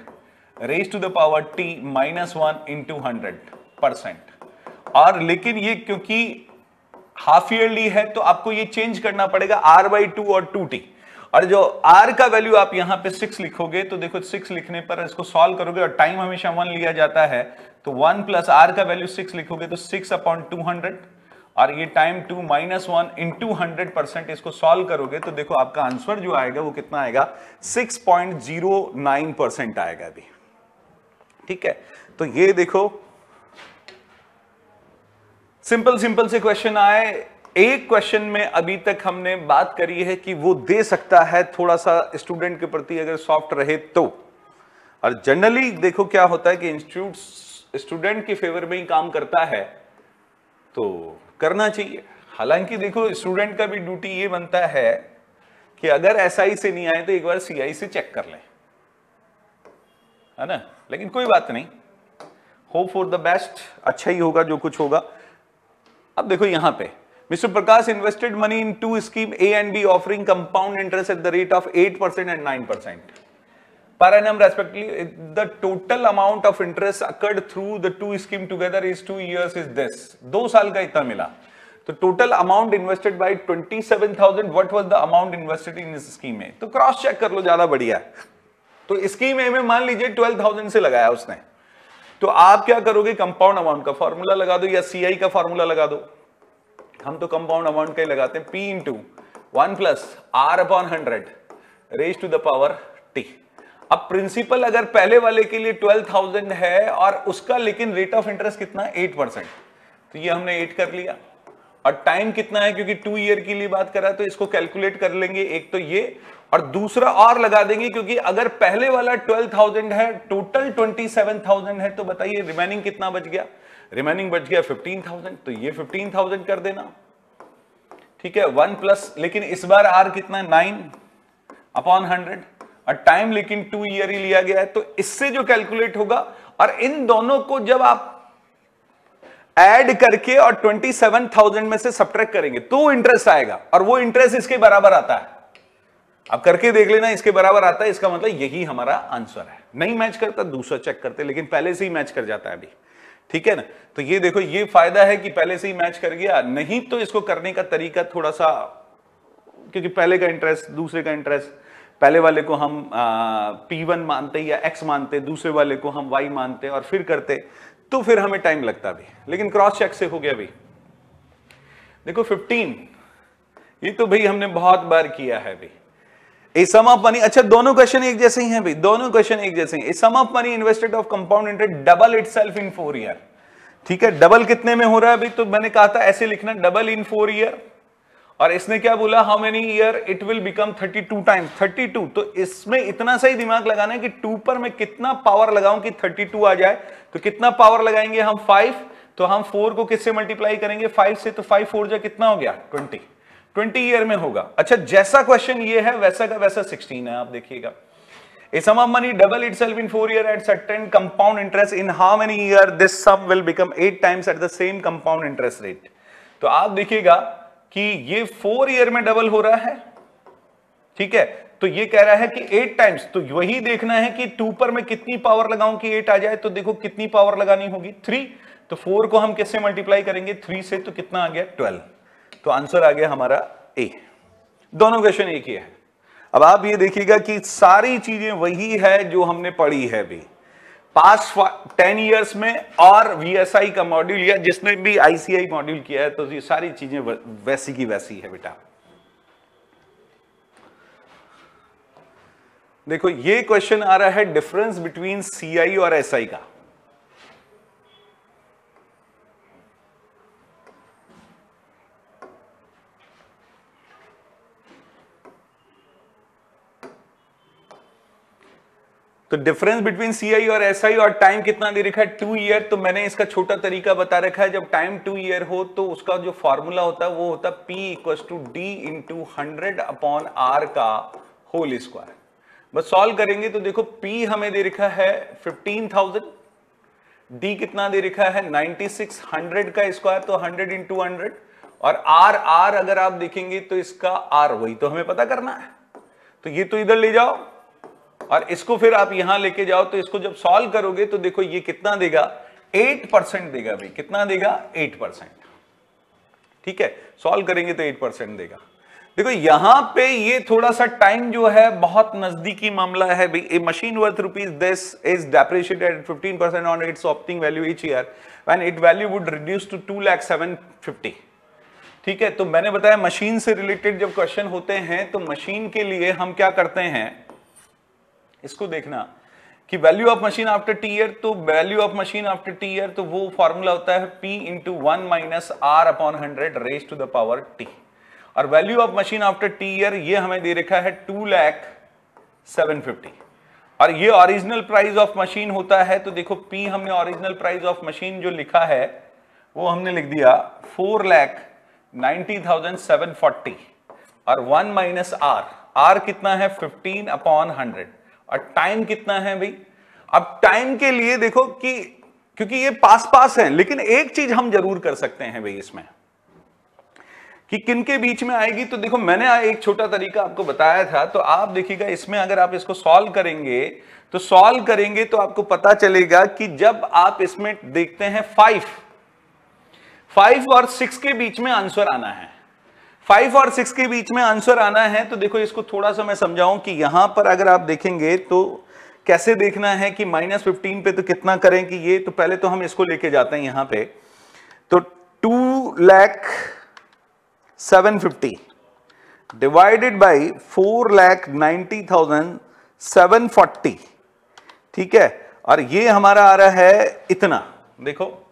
raise to the power T -1 × 100%। और लेकिन ये क्योंकि हाफ ईयरली है तो आपको ये चेंज करना पड़ेगा R/2 और 2T। और जो R का वैल्यू आप यहां पे 6 लिखोगे तो देखो 6 लिखने पर इसको सॉल्व करोगे और टाइम हमेशा 1 लिया जाता है, तो 1 + R का वैल्यू 6 लिखोगे तो 6/200 और ये टाइम 2 -1 × 100%। इसको सॉल्व करोगे तो देखो आपका आंसर जो आएगा वो कितना आएगा, 6.09% आएगा अभी, ठीक है। तो ये देखो सिंपल से क्वेश्चन आए। एक क्वेश्चन में अभी तक हमने बात करी है कि वो दे सकता है थोड़ा सा स्टूडेंट के प्रति अगर सॉफ्ट रहे तो। और जनरली देखो क्या होता है कि इंस्टीट्यूट स्टूडेंट के फेवर में ही काम करता है, तो करना चाहिए। हालांकि देखो स्टूडेंट का भी ड्यूटी ये बनता है कि अगर एसआई से नहीं आए तो एक बार सीआई से चेक कर लें, है ना। लेकिन कोई बात नहीं, होप फॉर द बेस्ट, अच्छा ही होगा जो कुछ होगा। अब देखो यहां पे Mr. Prakash invested money in 2 schemes A and B offering compound interest at the rate of 8% and 9% per annum respectively. The total amount of interest occurred through the 2 schemes together is 2 years is this. 2 साल का इतना मिला। तो total amount invested by 27,000. What was the amount invested in this scheme में? तो cross check कर लो, ज्यादा बढ़िया है। तो स्कीम ए में मान लीजिए 12,000 से लगाया उसने, तो आप क्या करोगे, कंपाउंड अमाउंट का फॉर्मूला लगा दो या सीआई का फॉर्मूला लगा दो। हम तो कंपाउंड अमाउंट का ही लगाते हैं, P × 1 + R/100 raise to the power T। अब प्रिंसिपल अगर पहले वाले के लिए 12,000 है और उसका लेकिन रेट ऑफ इंटरेस्ट कितना है, 8%, तो ये हमने 8 कर लिया। और टाइम कितना है, क्योंकि 2 ईयर के लिए बात करा तो इसको कैलकुलेट कर लेंगे, एक तो ये और दूसरा और लगा देंगे, क्योंकि अगर पहले वाला 12,000 है, टोटल 27,000 है, तो बताइए रिमेनिंग कितना बच गया, रिमेनिंग बच गया 15,000। तो ये 15,000 कर देना, ठीक है। 1 प्लस, लेकिन इस बार R कितना है, 9/100 और टाइम लेकिन 2 ईयर ही लिया गया है, तो इससे जो कैलकुलेट होगा और इन दोनों को जब आप ऐड करके और 27,000 में से सब्ट्रैक्ट करेंगे तो इंटरेस्ट आएगा, और वो इंटरेस्ट इसके बराबर आता है। अब करके देख लेना, इसके बराबर आता है, इसका मतलब यही हमारा आंसर है। नहीं मैच करता दूसरा चेक करते, लेकिन पहले से ही मैच कर जाता है अभी, ठीक है ना। तो ये देखो, ये फायदा है कि पहले से ही मैच कर गया, नहीं तो इसको करने का तरीका थोड़ा सा, क्योंकि पहले का इंटरेस्ट दूसरे का इंटरेस्ट, पहले वाले को हम P1 मानते या X मानते, दूसरे वाले को हम Y मानते और फिर करते, तो फिर हमें टाइम लगता भी। लेकिन क्रॉस चेक से हो गया भी। देखो 15, ये तो भाई हमने बहुत बार किया है भाई। A sum of money, अच्छा दोनों क्वेश्चन एक जैसे ही हैं भाई, दोनों क्वेश्चन एक जैसे हैं। A sum of money invested of compound interest double itself in 4 year, ठीक है। डबल कितने में हो रहा है भाई, तो मैंने कहा था ऐसे लिखना, डबल इन 4 ईयर। और इसने क्या बोला, how many year it will become 32 times, 32। तो इसमें इतना सही दिमाग लगाना है कि 2 पर मैं कितना पावर लगाऊं कि 32 आ जाए। तो कितना पावर लगाएंगे हम, 5। तो हम 4 को किससे मल्टीप्लाई करेंगे, 5 से, तो 5 4 जा कितना हो गया, 20 ईयर में होगा। अच्छा, जैसा क्वेश्चन ये है वैसा का वैसा 16 है, आप देखिएगा। A sum of money double itself in 4 year at certain compound interest in how many year this sum will become 8 times at the same compound interest rate। तो आप देखिएगा कि ये 4 ईयर में डबल हो रहा है, ठीक है। तो ये कह रहा है कि 8 टाइम्स, तो वही देखना है कि 2 पर मैं कितनी पावर लगाऊं कि 8 आ जाए। तो देखो कितनी पावर लगानी होगी, 3। तो 4 को हम किससे मल्टीप्लाई करेंगे, 3 से, तो कितना आ गया, 12। तो आंसर आ गया हमारा ए। दोनों क्वेश्चन एक ही है। अब आप ये देखिएगा कि सारी चीजें वही है जो हमने पढ़ी है भी। पास 10 इयर्स में और VSI का मॉड्यूल या जिसने भी ICI मॉड्यूल किया है, तो ये सारी चीजें वैसी की वैसी है बेटा। देखो ये क्वेश्चन आ रहा है डिफरेंस बिटवीन CI और SI का। तो डिफरेंस बिटवीन CI और SI और टाइम कितना दे रखा है 2 ईयर। तो मैंने इसका छोटा तरीका बता रखा है, जब टाइम 2 ईयर हो तो उसका जो फॉर्मूला होता है वो होता है P = D × 100/R का होल स्क्वायर। बस सॉल्व करेंगे तो देखो P हमें दे रखा है 15,000, D कितना दे रखा है 96, 100 का स्क्वायर तो 100 × 100, और R अगर आप देखेंगे तो इसका R वही तो हमें पता करना है। तो ये तो इधर ले जाओ और इसको फिर आप यहां लेके जाओ, तो इसको जब सॉल्व करोगे तो देखो ये कितना देगा 8% देगा भाई। कितना देगा 8%। ठीक है, सॉल्व करेंगे तो 8% देगा। देखो यहां पे ये थोड़ा सा टाइम जो है बहुत नजदीकी मामला है भाई। A machine worth ₹this is depreciated at 15% on its opening value each year when its value would reduce to 2,07,50। ठीक है, तो मैंने बताया मशीन से रिलेटेड जब क्वेश्चन होते हैं तो मशीन के लिए हम क्या करते हैं, इसको देखना कि value of machine after T year. तो value of machine after T year तो वो फॉर्मूला होता है P × 1 - R/100 raise to the power T। और value of machine after T year ये हमें दे रखा है 2,07,50। और ये ओरिजिनल प्राइस ऑफ मशीन होता है। तो देखो P हमने ओरिजिनल प्राइस ऑफ मशीन जो लिखा है वो हमने लिख दिया 4,90,740 और 1 - R। R कितना है 15/100 और टाइम कितना है भाई। अब टाइम के लिए देखो कि क्योंकि ये पास है, लेकिन एक चीज हम जरूर कर सकते हैं भाई इसमें कि किनके बीच में आएगी। तो देखो मैंने एक छोटा तरीका आपको बताया था, तो आप देखिएगा इसमें अगर आप इसको सॉल्व करेंगे तो आपको पता चलेगा कि जब आप इसमें देखते हैं 5 और 6 के बीच में आंसर आना है, 5 और 6 के बीच में आंसर आना है। तो देखो इसको थोड़ा सा मैं समझाऊं कि यहां पर अगर आप देखेंगे तो कैसे देखना है कि -15 पे तो कितना करें कि ये, तो पहले तो हम इसको लेके जाते हैं यहां पे। तो 2,07,50 डिवाइडेड बाई 4,90,740। ठीक है, और ये हमारा आ रहा है इतना। देखो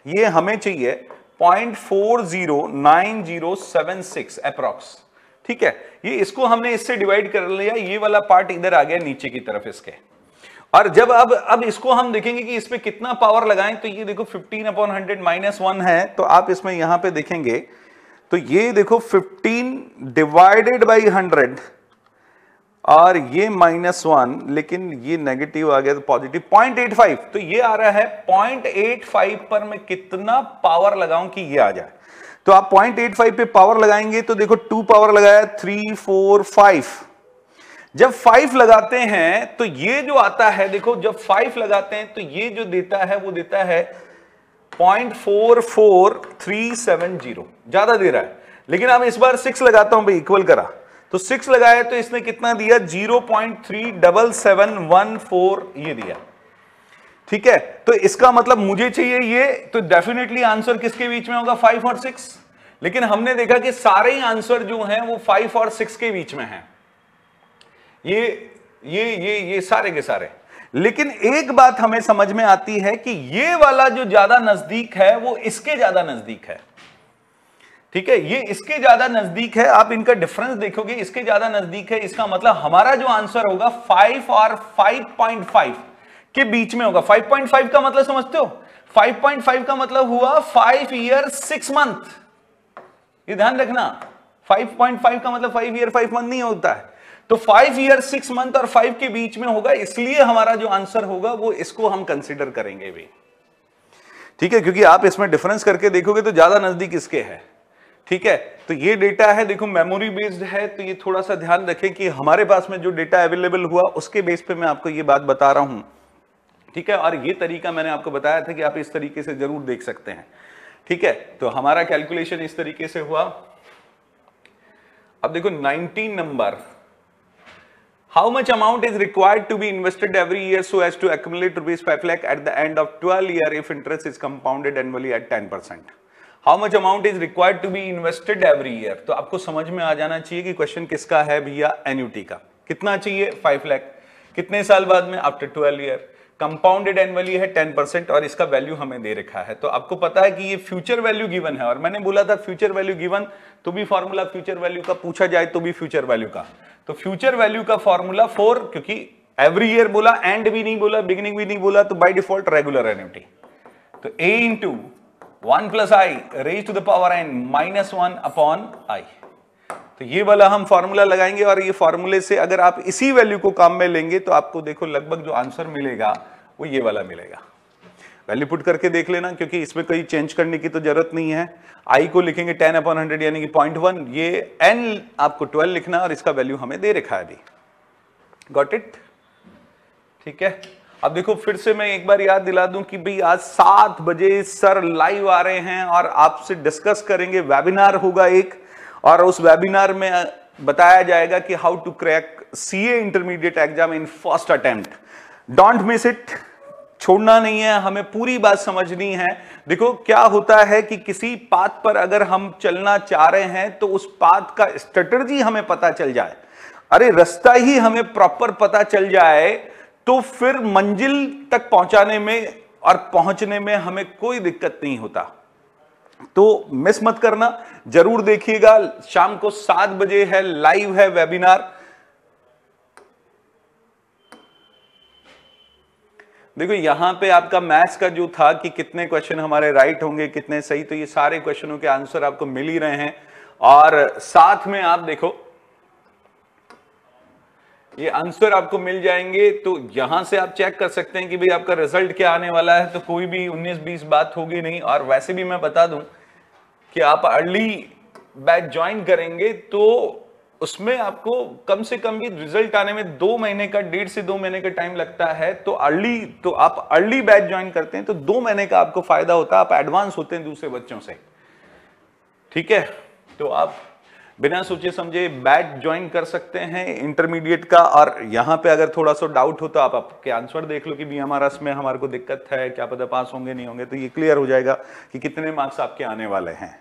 ये हमें चाहिए 0.409076 अप्रॉक्स। ठीक है, ये इसको हमने इससे डिवाइड कर लिया, ये वाला पार्ट इधर आ गया नीचे की तरफ इसके। और जब अब इसको हम देखेंगे कि इस पे कितना पावर लगाएं, तो ये देखो 15/100 -1 है। तो आप इसमें यहां पे देखेंगे तो ये देखो 15 डिवाइडेड बाई 100 और ये -1, लेकिन ये नेगेटिव आ गया तो पॉजिटिव 0.85। तो ये आ रहा है 0.85 पर मैं कितना पावर लगाऊं कि ये आ जाए। तो आप 0.85 पे पावर लगाएंगे तो देखो 2 पावर लगाया 3 4 5। जब 5 लगाते हैं तो ये जो आता है, देखो जब 5 लगाते हैं तो ये जो देता है वो देता है 0.44370, ज्यादा दे रहा है। लेकिन अब इस बार 6 लगाता हूं भाई, इक्वल करा तो 6 लगाया तो इसने कितना दिया 0.37714 ये दिया। ठीक है, तो इसका मतलब मुझे चाहिए ये, तो डेफिनेटली आंसर किसके बीच में होगा 5 और 6। लेकिन हमने देखा कि सारे ही आंसर जो हैं वो 5 और 6 के बीच में हैं, ये सारे के सारे। लेकिन एक बात हमें समझ में आती है कि ये वाला जो ज्यादा नजदीक है वो इसके ज्यादा नजदीक है। ठीक है, ये इसके ज्यादा नजदीक है। आप इनका डिफरेंस देखोगे, इसके ज्यादा नजदीक है। इसका मतलब हमारा जो आंसर होगा 5 और 5.5 के बीच में होगा। 5.5 का मतलब समझते हो, 5.5 का मतलब हुआ 5 ईयर 6 मंथ। ये ध्यान रखना, 5.5 का मतलब 5 ईयर 5 मंथ नहीं होता है। तो 5 ईयर 6 मंथ और 5 के बीच में होगा, इसलिए हमारा जो आंसर होगा वो इसको हम कंसीडर करेंगे भी। ठीक है, क्योंकि आप इसमें डिफरेंस करके देखोगे तो ज्यादा नजदीक इसके है। ठीक है, तो ये डेटा है, देखो मेमोरी बेस्ड है, तो ये थोड़ा सा ध्यान रखें कि हमारे पास में जो डेटा अवेलेबल हुआ उसके बेस पे मैं आपको ये बात बता रहा हूं। ठीक है, और ये तरीका मैंने आपको बताया था कि आप इस तरीके से जरूर देख सकते हैं। ठीक है, तो हमारा कैलकुलेशन इस तरीके से हुआ। अब देखो 19 number How much amount is required to be invested every year so as to accumulate rupees 5 lakh at the end of 12 year if interest is compounded annually at 10%? How much amount is required to be invested every year? तो आपको समझ में आ जाना चाहिए कि question किसका है भैया, एन्युटी का। कितना चाहिए? 5 लाख। कितने साल बाद में? After 12 year. कंपाउंडेड एनुअली है 10% और इसका वैल्यू हमें दे रखा है। तो आपको पता है कि ये फ्यूचर वैल्यू गिवन है और मैंने बोला था फ्यूचर वैल्यू गिवन तो भी फॉर्मूला फ्यूचर वैल्यू का, पूछा जाए तो भी फ्यूचर वैल्यू का। तो फ्यूचर वैल्यू का फॉर्मूला 4, क्योंकि एवरी ईयर बोला, एंड भी नहीं बोला, बिगिनिंग भी नहीं बोला, तो बाय डिफॉल्ट रेगुलर एन्युटी। तो a into 1 plus I raise to the power n minus 1 upon i. तो ये वाला हम फॉर्मूला लगाएंगे और ये फॉर्मूले से अगर आप इसी वैल्यू को काम में लेंगे तो आपको देखो लगभग जो आंसर मिलेगा वो ये वाला मिलेगा। वैल्यू पुट करके देख लेना, क्योंकि इसमें कोई चेंज करने की तो जरूरत नहीं है। आई को लिखेंगे 10 अपॉन 100 यानी कि 0.1, ये n आपको 12 लिखना और इसका वैल्यू हमें दे रखा है अभी। Got it? ठीक है। अब देखो फिर से मैं एक बार याद दिला दूं कि भाई आज 7 बजे सर लाइव आ रहे हैं और आपसे डिस्कस करेंगे, वेबिनार होगा एक, और उस वेबिनार में बताया जाएगा कि how to crack CA intermediate exam in first attempt. Don't miss it, छोड़ना नहीं है, हमें पूरी बात समझनी है। देखो क्या होता है कि किसी पाथ पर अगर हम चलना चाह रहे हैं तो उस पाथ का स्ट्रेटजी हमें पता चल जाए, अरे रास्ता ही हमें प्रॉपर पता चल जाए, तो फिर मंजिल तक पहुंचाने में और पहुंचने में हमें कोई दिक्कत नहीं होता। तो मिस मत करना, जरूर देखिएगा। शाम को 7 बजे है, लाइव है वेबिनार। देखो यहां पे आपका मैथ्स का जो था कि कितने क्वेश्चन हमारे राइट होंगे, कितने सही, तो ये सारे क्वेश्चनों के आंसर आपको मिल ही रहे हैं। और साथ में आप देखो ये आंसर आपको मिल जाएंगे, तो यहां से आप चेक कर सकते हैं कि भाई आपका रिजल्ट क्या आने वाला है। तो कोई भी 19-20 बात होगी नहीं। और वैसे भी मैं बता दूं कि आप अर्ली बैच ज्वाइन करेंगे तो उसमें आपको कम से कम भी रिजल्ट आने में 2 महीने का, 1.5 से 2 महीने का टाइम लगता है। तो आप अर्ली बैच ज्वाइन करते हैं तो 2 महीने का आपको फायदा होता है, आप एडवांस होते हैं दूसरे बच्चों से। ठीक है, तो आप बिना सोचे समझे बैच ज्वाइन कर सकते हैं इंटरमीडिएट का। और यहां पे अगर थोड़ा सा डाउट हो तो आप आपके आंसर देख लो कि भी हमारा इसमें हमारे को दिक्कत है, क्या पता पास होंगे नहीं होंगे, तो ये क्लियर हो जाएगा कि कितने मार्क्स आपके आने वाले हैं।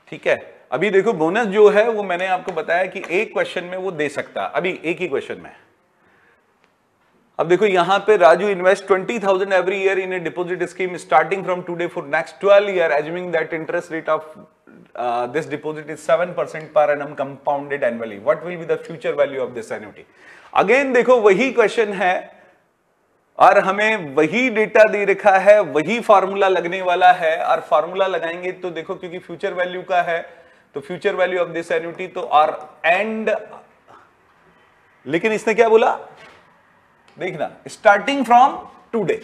ठीक है, अभी देखो बोनस जो है वो मैंने आपको बताया कि एक क्वेश्चन में वो दे सकता है, अभी एक ही क्वेश्चन में। अब देखो यहां पे Raju invest 20,000 every year in A deposit scheme starting from today for next 12 year, assuming that interest rate of this deposit is 7% per annum compounded annually. What will be the future value of this annuity? Again देखो वही question है और हमें वही data दे रखा है, वही formula लगने वाला है। और फार्मूला लगाएंगे तो देखो क्योंकि फ्यूचर वैल्यू का है तो future value of this annuity तो और एंड, लेकिन इसने क्या बोला देखना, starting from today.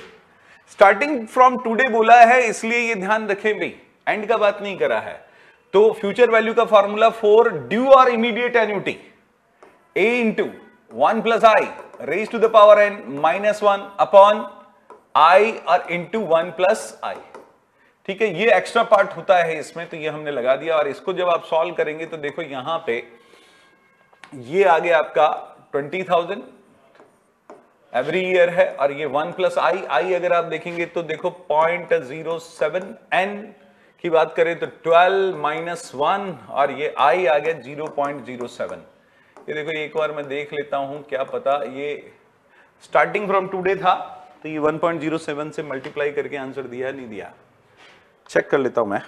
Starting from today बोला है, इसलिए ये ध्यान रखें भाई, एंड का बात नहीं करा है। तो फ्यूचर वैल्यू का फॉर्मूला 4 ड्यू और immediate annuity a into 1 plus I raise to the power n minus 1 upon आई और इंटू 1 प्लस आई। ठीक है, ये एक्स्ट्रा पार्ट होता है इसमें, तो ये हमने लगा दिया। और इसको जब आप सॉल्व करेंगे तो देखो यहां पे ये आ गया आपका 20,000 एवरी ईयर है और ये 1 प्लस आई अगर आप देखेंगे तो देखो 0.07 n की बात करें तो 12 माइनस 1 और ये आई आ गया 0.07। ये देखो एक बार मैं देख लेता हूं, क्या पता ये स्टार्टिंग फ्रॉम टुडे था तो ये 1.07 से मल्टीप्लाई करके आंसर दिया नहीं दिया, चेक कर लेता हूं मैं।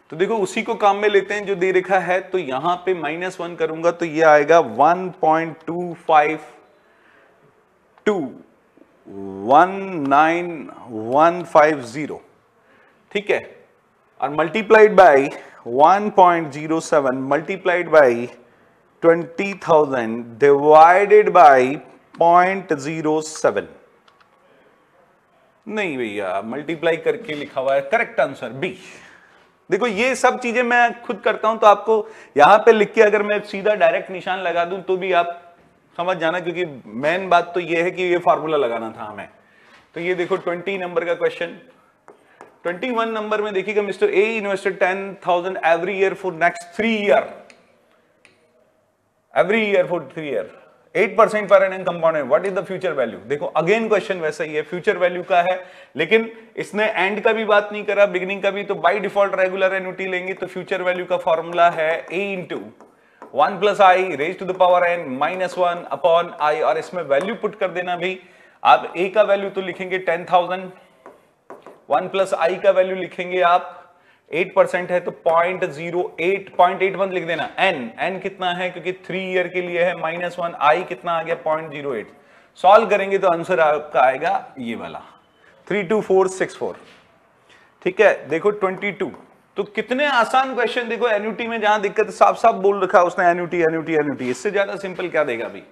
तो देखो उसी को काम में लेते हैं जो दे रखा है। तो यहां पे -1 करूंगा तो ये आएगा 1.25219,150। ठीक है, और multiplied by 1.07 multiplied by 20,000 divided by 0.07। नहीं भैया, मल्टीप्लाई करके लिखा हुआ है, करेक्ट आंसर बी। देखो ये सब चीजें मैं खुद करता हूं तो आपको यहां पे लिख के अगर मैं सीधा डायरेक्ट निशान लगा दूं तो भी आप समझ जाना, क्योंकि मेन बात तो ये है कि ये फार्मूला लगाना था हमें। तो ये देखो 20 नंबर का क्वेश्चन। 21 नंबर में देखिएगा, mister A invested 10,000 every year for next 3 year every year for 3 year 8% per annum compounded, what is the future value? देखो अगेन क्वेश्चन वैसा ही है, फ्यूचर वैल्यू का है, लेकिन इसने एंड का भी बात नहीं करा, बिगिनिंग का भी। तो बाय डिफॉल्ट रेगुलर एन्युटी लेंगे तो फ्यूचर वैल्यू का फॉर्मूला है a into 1 plus I raise to the power n minus 1 upon आई, और इसमें वैल्यू पुट कर देना भी। आप a का वैल्यू तो लिखेंगे 10,000, 1 प्लस आई का वैल्यू लिखेंगे आप 8% है तो 0.08 लिख देना। n कितना है, क्योंकि 3 ईयर के लिए है, -1, आई कितना आ गया 0.08। सॉल्व करेंगे तो आंसर आपका आएगा ये वाला 32464। ठीक है, देखो 22। तो कितने आसान क्वेश्चन, देखो एन्युटी में जहां दिक्कत साफ साफ बोल रखा है उसने, एन्युटी एन्युटी एन्युटी, इससे ज्यादा सिंपल क्या देगा भाई।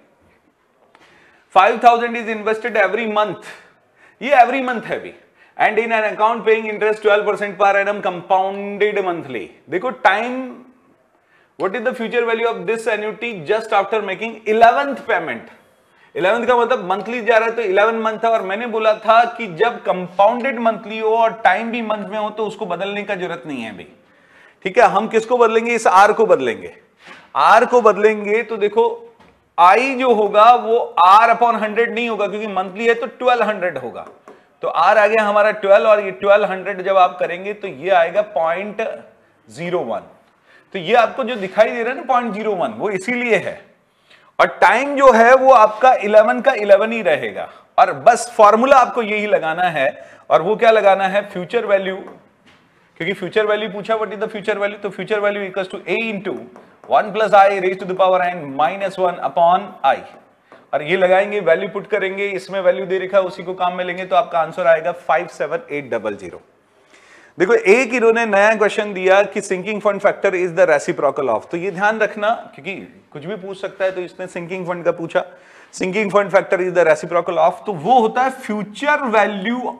5000 इज इन्वेस्टेड एवरी मंथ, ये एवरी मंथ है भी, and in an account paying interest 12% per annum compounded monthly। देखो time, what is the future value of this annuity just after making 11th payment? 11th का मतलब monthly जा रहा है तो 11 मंथ है, और मैंने बोला था कि जब कंपाउंडेड मंथली हो और टाइम भी मंथ में हो तो उसको बदलने का जरूरत नहीं है भाई। ठीक है, हम किसको बदलेंगे, इस आर को बदलेंगे। आर को बदलेंगे तो देखो आई जो होगा वो आर अपॉन 100 नहीं होगा, क्योंकि मंथली है तो 1200 होगा। तो आर आ गया हमारा 12, और ये 1200 जब आप करेंगे तो ये आएगा 0.01। तो ये आपको जो दिखाई दे रहा है ना 0.01, वो इसीलिए है। और टाइम जो है वो आपका 11 का 11 ही रहेगा, और बस फॉर्मूला आपको यही लगाना है। और वो क्या लगाना है, फ्यूचर वैल्यू, क्योंकि फ्यूचर वैल्यू पूछा, what is the future value, तो future value equals to a into 1 plus I raise to the power n minus 1 upon आई, और ये लगाएंगे, वैल्यू पुट करेंगे, इसमें वैल्यू दे रखा है उसी को काम में लेंगे, तो आपका आंसर आएगा 57800। देखो एक इन्होंने नया क्वेश्चन दिया कि sinking fund factor is the reciprocal of, तो ये ध्यान रखना क्योंकि कुछ भी पूछ सकता है, तो इसने सिंकिंग फंड का पूछा, sinking fund factor is the reciprocal of, तो वो होता है future value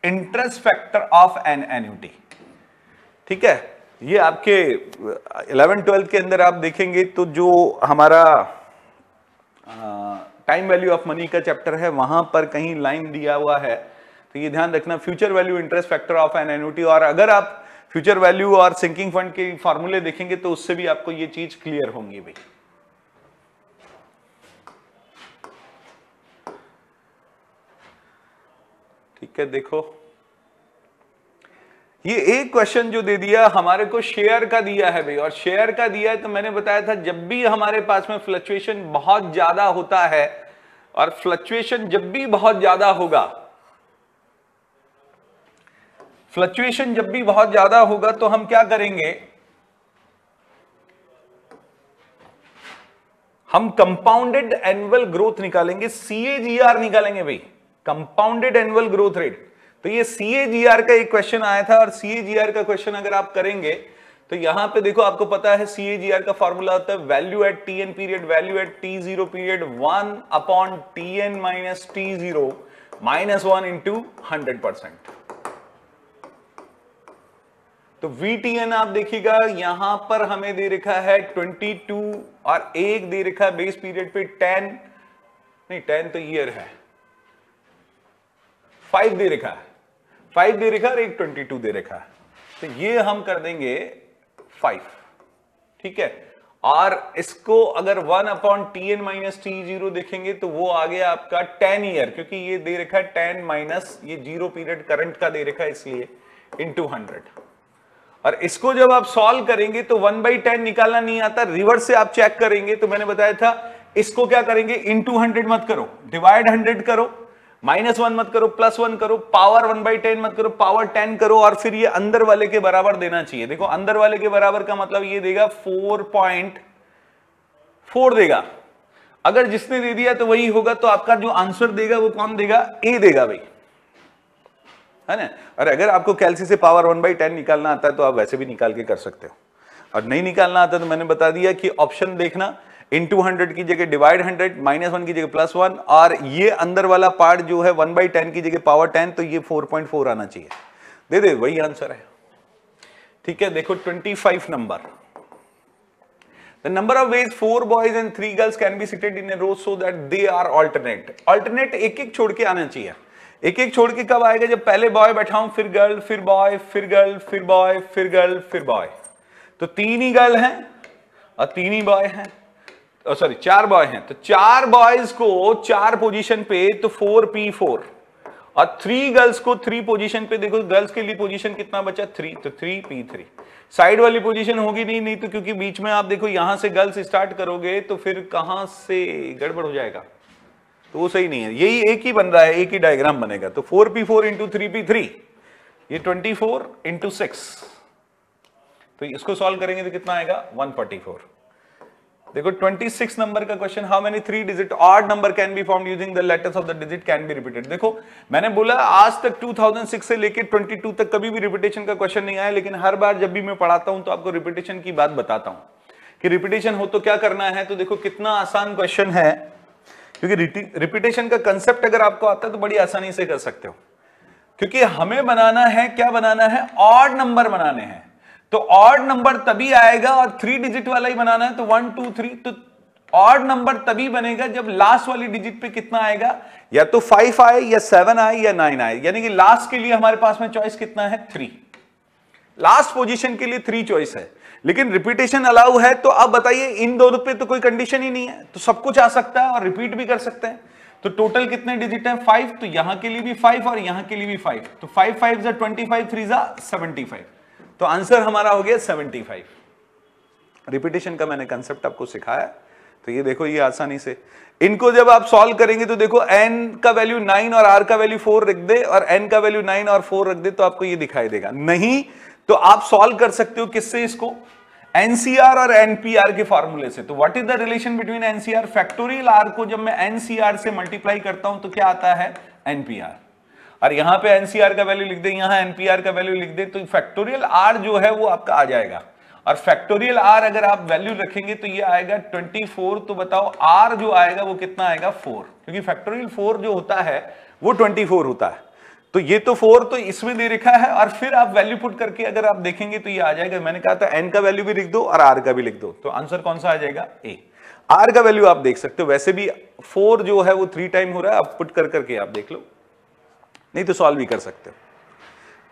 interest factor of an annuity. ठीक है, ये आपके 11-12 के अंदर आप देखेंगे तो जो हमारा टाइम वैल्यू ऑफ मनी का चैप्टर है वहां पर कहीं लाइन दिया हुआ है, तो ये ध्यान रखना future value interest factor of an annuity. और अगर आप फ्यूचर वैल्यू और सिंकिंग फंड के फॉर्मूले देखेंगे तो उससे भी आपको ये चीज क्लियर होंगी भाई। ठीक है, देखो ये एक क्वेश्चन जो दे दिया हमारे को शेयर का दिया है भाई, और शेयर का दिया है तो मैंने बताया था जब भी हमारे पास में फ्लक्चुएशन बहुत ज्यादा होता है, और फ्लक्चुएशन जब भी बहुत ज्यादा होगा, फ्लक्चुएशन जब भी बहुत ज्यादा होगा तो हम क्या करेंगे, हम कंपाउंडेड एनुअल ग्रोथ निकालेंगे, CAGR निकालेंगे भाई, कंपाउंडेड एनुअल ग्रोथ रेट। तो ये CAGR का एक क्वेश्चन आया था, और CAGR का क्वेश्चन अगर आप करेंगे तो यहां पे देखो आपको पता है CAGR का फॉर्मूला होता है value at TN period, value at T0 period 1 upon TN minus T0 minus 1 into 100%। तो VTN आप देखिएगा यहां पर हमें दे रखा है 22, और एक दे रखा है बेस पीरियड पे 10, नहीं 10 तो ईयर है, 5 दे रखा है, 5 दे रखा है और एक 22 दे रखा है, तो ये हम कर देंगे 5। ठीक है, और इसको अगर 1 अपॉन TN माइनस T0 देखेंगे तो वो आ गया आपका 10 ईयर, क्योंकि ये दे रखा है 10 माइनस ये 0 पीरियड करंट का दे रखा है इसलिए इंटू 100। और इसको जब आप सॉल्व करेंगे तो 1/10 निकालना नहीं आता, रिवर्स से आप चेक करेंगे, तो मैंने बताया था इसको क्या करेंगे, इंटू 100 मत करो, डिवाइड 100 करो, -1 मत करो, +1 करो, पावर 1/10 मत करो, पावर 10 करो, और फिर ये अंदर वाले के बराबर देना चाहिए। देखो अंदर वाले के बराबर का मतलब ये देगा 4.4 देगा, अगर जिसने दे दिया तो वही होगा, तो आपका जो आंसर देगा वो कौन देगा, ए देगा भाई, है ना। और अगर आपको कैलसी से पावर 1/10 निकालना आता है तो आप वैसे भी निकाल के कर सकते हो, और नहीं निकालना आता तो मैंने बता दिया कि ऑप्शन देखना, इंटू 100 की जगह डिवाइड 100, -1 की जगह +1, और ये अंदर वाला पार्ट जो है 1/10 की जगह पावर 10, तो ये 4.4 आना चाहिए, दे दे वही आंसर है। ठीक है, देखो 25 number, the number of ways 4 boys and 3 girls can be seated in a row so that they are alternate. Alternate एक एक छोड़ के आना चाहिए, एक एक छोड़ के कब आएगा, जब पहले बॉय बैठाऊं, फिर गर्ल, फिर बॉय, फिर गर्ल, फिर बॉय, फिर गर्ल, फिर बॉय, तो 3 ही गर्ल हैं और 3 ही बॉय हैं, सॉरी 4 बॉय हैं, तो 4 बॉयज को 4 पोजीशन पे तो 4p4 और 3 गर्ल्स को 3 पोजीशन पे। देखो गर्ल्स के लिए पोजीशन कितना बचा 3, तो 3p3। साइड वाली पोजीशन होगी नहीं तो क्योंकि बीच में आप देखो यहां से गर्ल्स स्टार्ट करोगे तो फिर कहां से गड़बड़ हो जाएगा, तो वो सही नहीं है। यही एक ही बन रहा है, एक ही डायग्राम बनेगा। तो 4p4 इंटू 3p3 ये 24 इंटू 6, तो इसको सॉल्व करेंगे तो कितना आएगा 144। देखो 26 नंबर का question, how many 3 digit odd number can be formed using the letters of the digit can be repeated. देखो मैंने बोला आज तक 2006 से लेके 22 तक कभी भी रिपीटेशन का क्वेश्चन नहीं आया, लेकिन हर बार जब भी मैं पढ़ाता हूं तो आपको रिपीटेशन की बात बताता हूं कि रिपीटेशन हो तो क्या करना है। तो देखो कितना आसान क्वेश्चन है, क्योंकि रिपीटेशन का कंसेप्ट अगर आपको आता है तो बड़ी आसानी से कर सकते हो, क्योंकि हमें बनाना है, क्या बनाना है, ऑड नंबर बनाने हैं। तो ऑड नंबर तभी आएगा, और 3 डिजिट वाला ही बनाना है, तो 1 2 3। तो ऑड नंबर तभी बनेगा जब लास्ट वाली डिजिट पे कितना आएगा, या तो 5 आए या 7 आए या 9 आए, यानी कि लास्ट के लिए हमारे पास में चॉइस कितना है 3। लास्ट पोजीशन के लिए 3 चॉइस है, लेकिन रिपीटेशन अलाउ है। तो अब बताइए इन दोनों पे तो कोई कंडीशन ही नहीं है, तो सब कुछ आ सकता है और रिपीट भी कर सकते हैं। तो टोटल कितने डिजिट है 5, तो यहां के लिए भी 5 और यहां के लिए भी 5, तो 5 5 जा 25, 3 जा 75। तो आंसर हमारा हो गया 75। रिपीटेशन का मैंने कंसेप्ट आपको सिखाया, तो ये देखो ये आसानी से इनको जब आप सॉल्व करेंगे तो देखो n का वैल्यू 9 और r का वैल्यू 4 रख दे, और n का वैल्यू 9 और 4 रख दे, तो आपको ये दिखाई देगा। नहीं तो आप सॉल्व कर सकते हो किससे, इसको एनसीआर और एनपीआर के फॉर्मूले से। तो what is the relation between nCr, factorial r को जब मैं एनसीआर से मल्टीप्लाई करता हूं तो क्या आता है एनपीआर, और यहां पे एनसीआर का वैल्यू लिख दे, यहां एनपीआर का वैल्यू लिख दे, तो फैक्टोरियल आर जो है वो आपका आ जाएगा। और फैक्टोरियल आर अगर आप वैल्यू रखेंगे तो ये आएगा 24। तो बताओ आर जो आएगा वो कितना आएगा 4, क्योंकि फैक्टोरियल 4 जो होता है वो 24 होता है। तो ये तो 4 तो इसमें दे रखा है, और फिर आप वैल्यू पुट करके अगर आप देखेंगे तो ये आ जाएगा। मैंने कहा था एन का वैल्यू भी लिख दो और आर का भी लिख दो, तो आंसर कौन सा आ जाएगा ए। आर का वैल्यू आप देख सकते हो, वैसे भी 4 जो है वो 3 टाइम हो रहा है, आप पुट कर करके आप देख लो, नहीं तो सॉल्व भी कर सकते हो।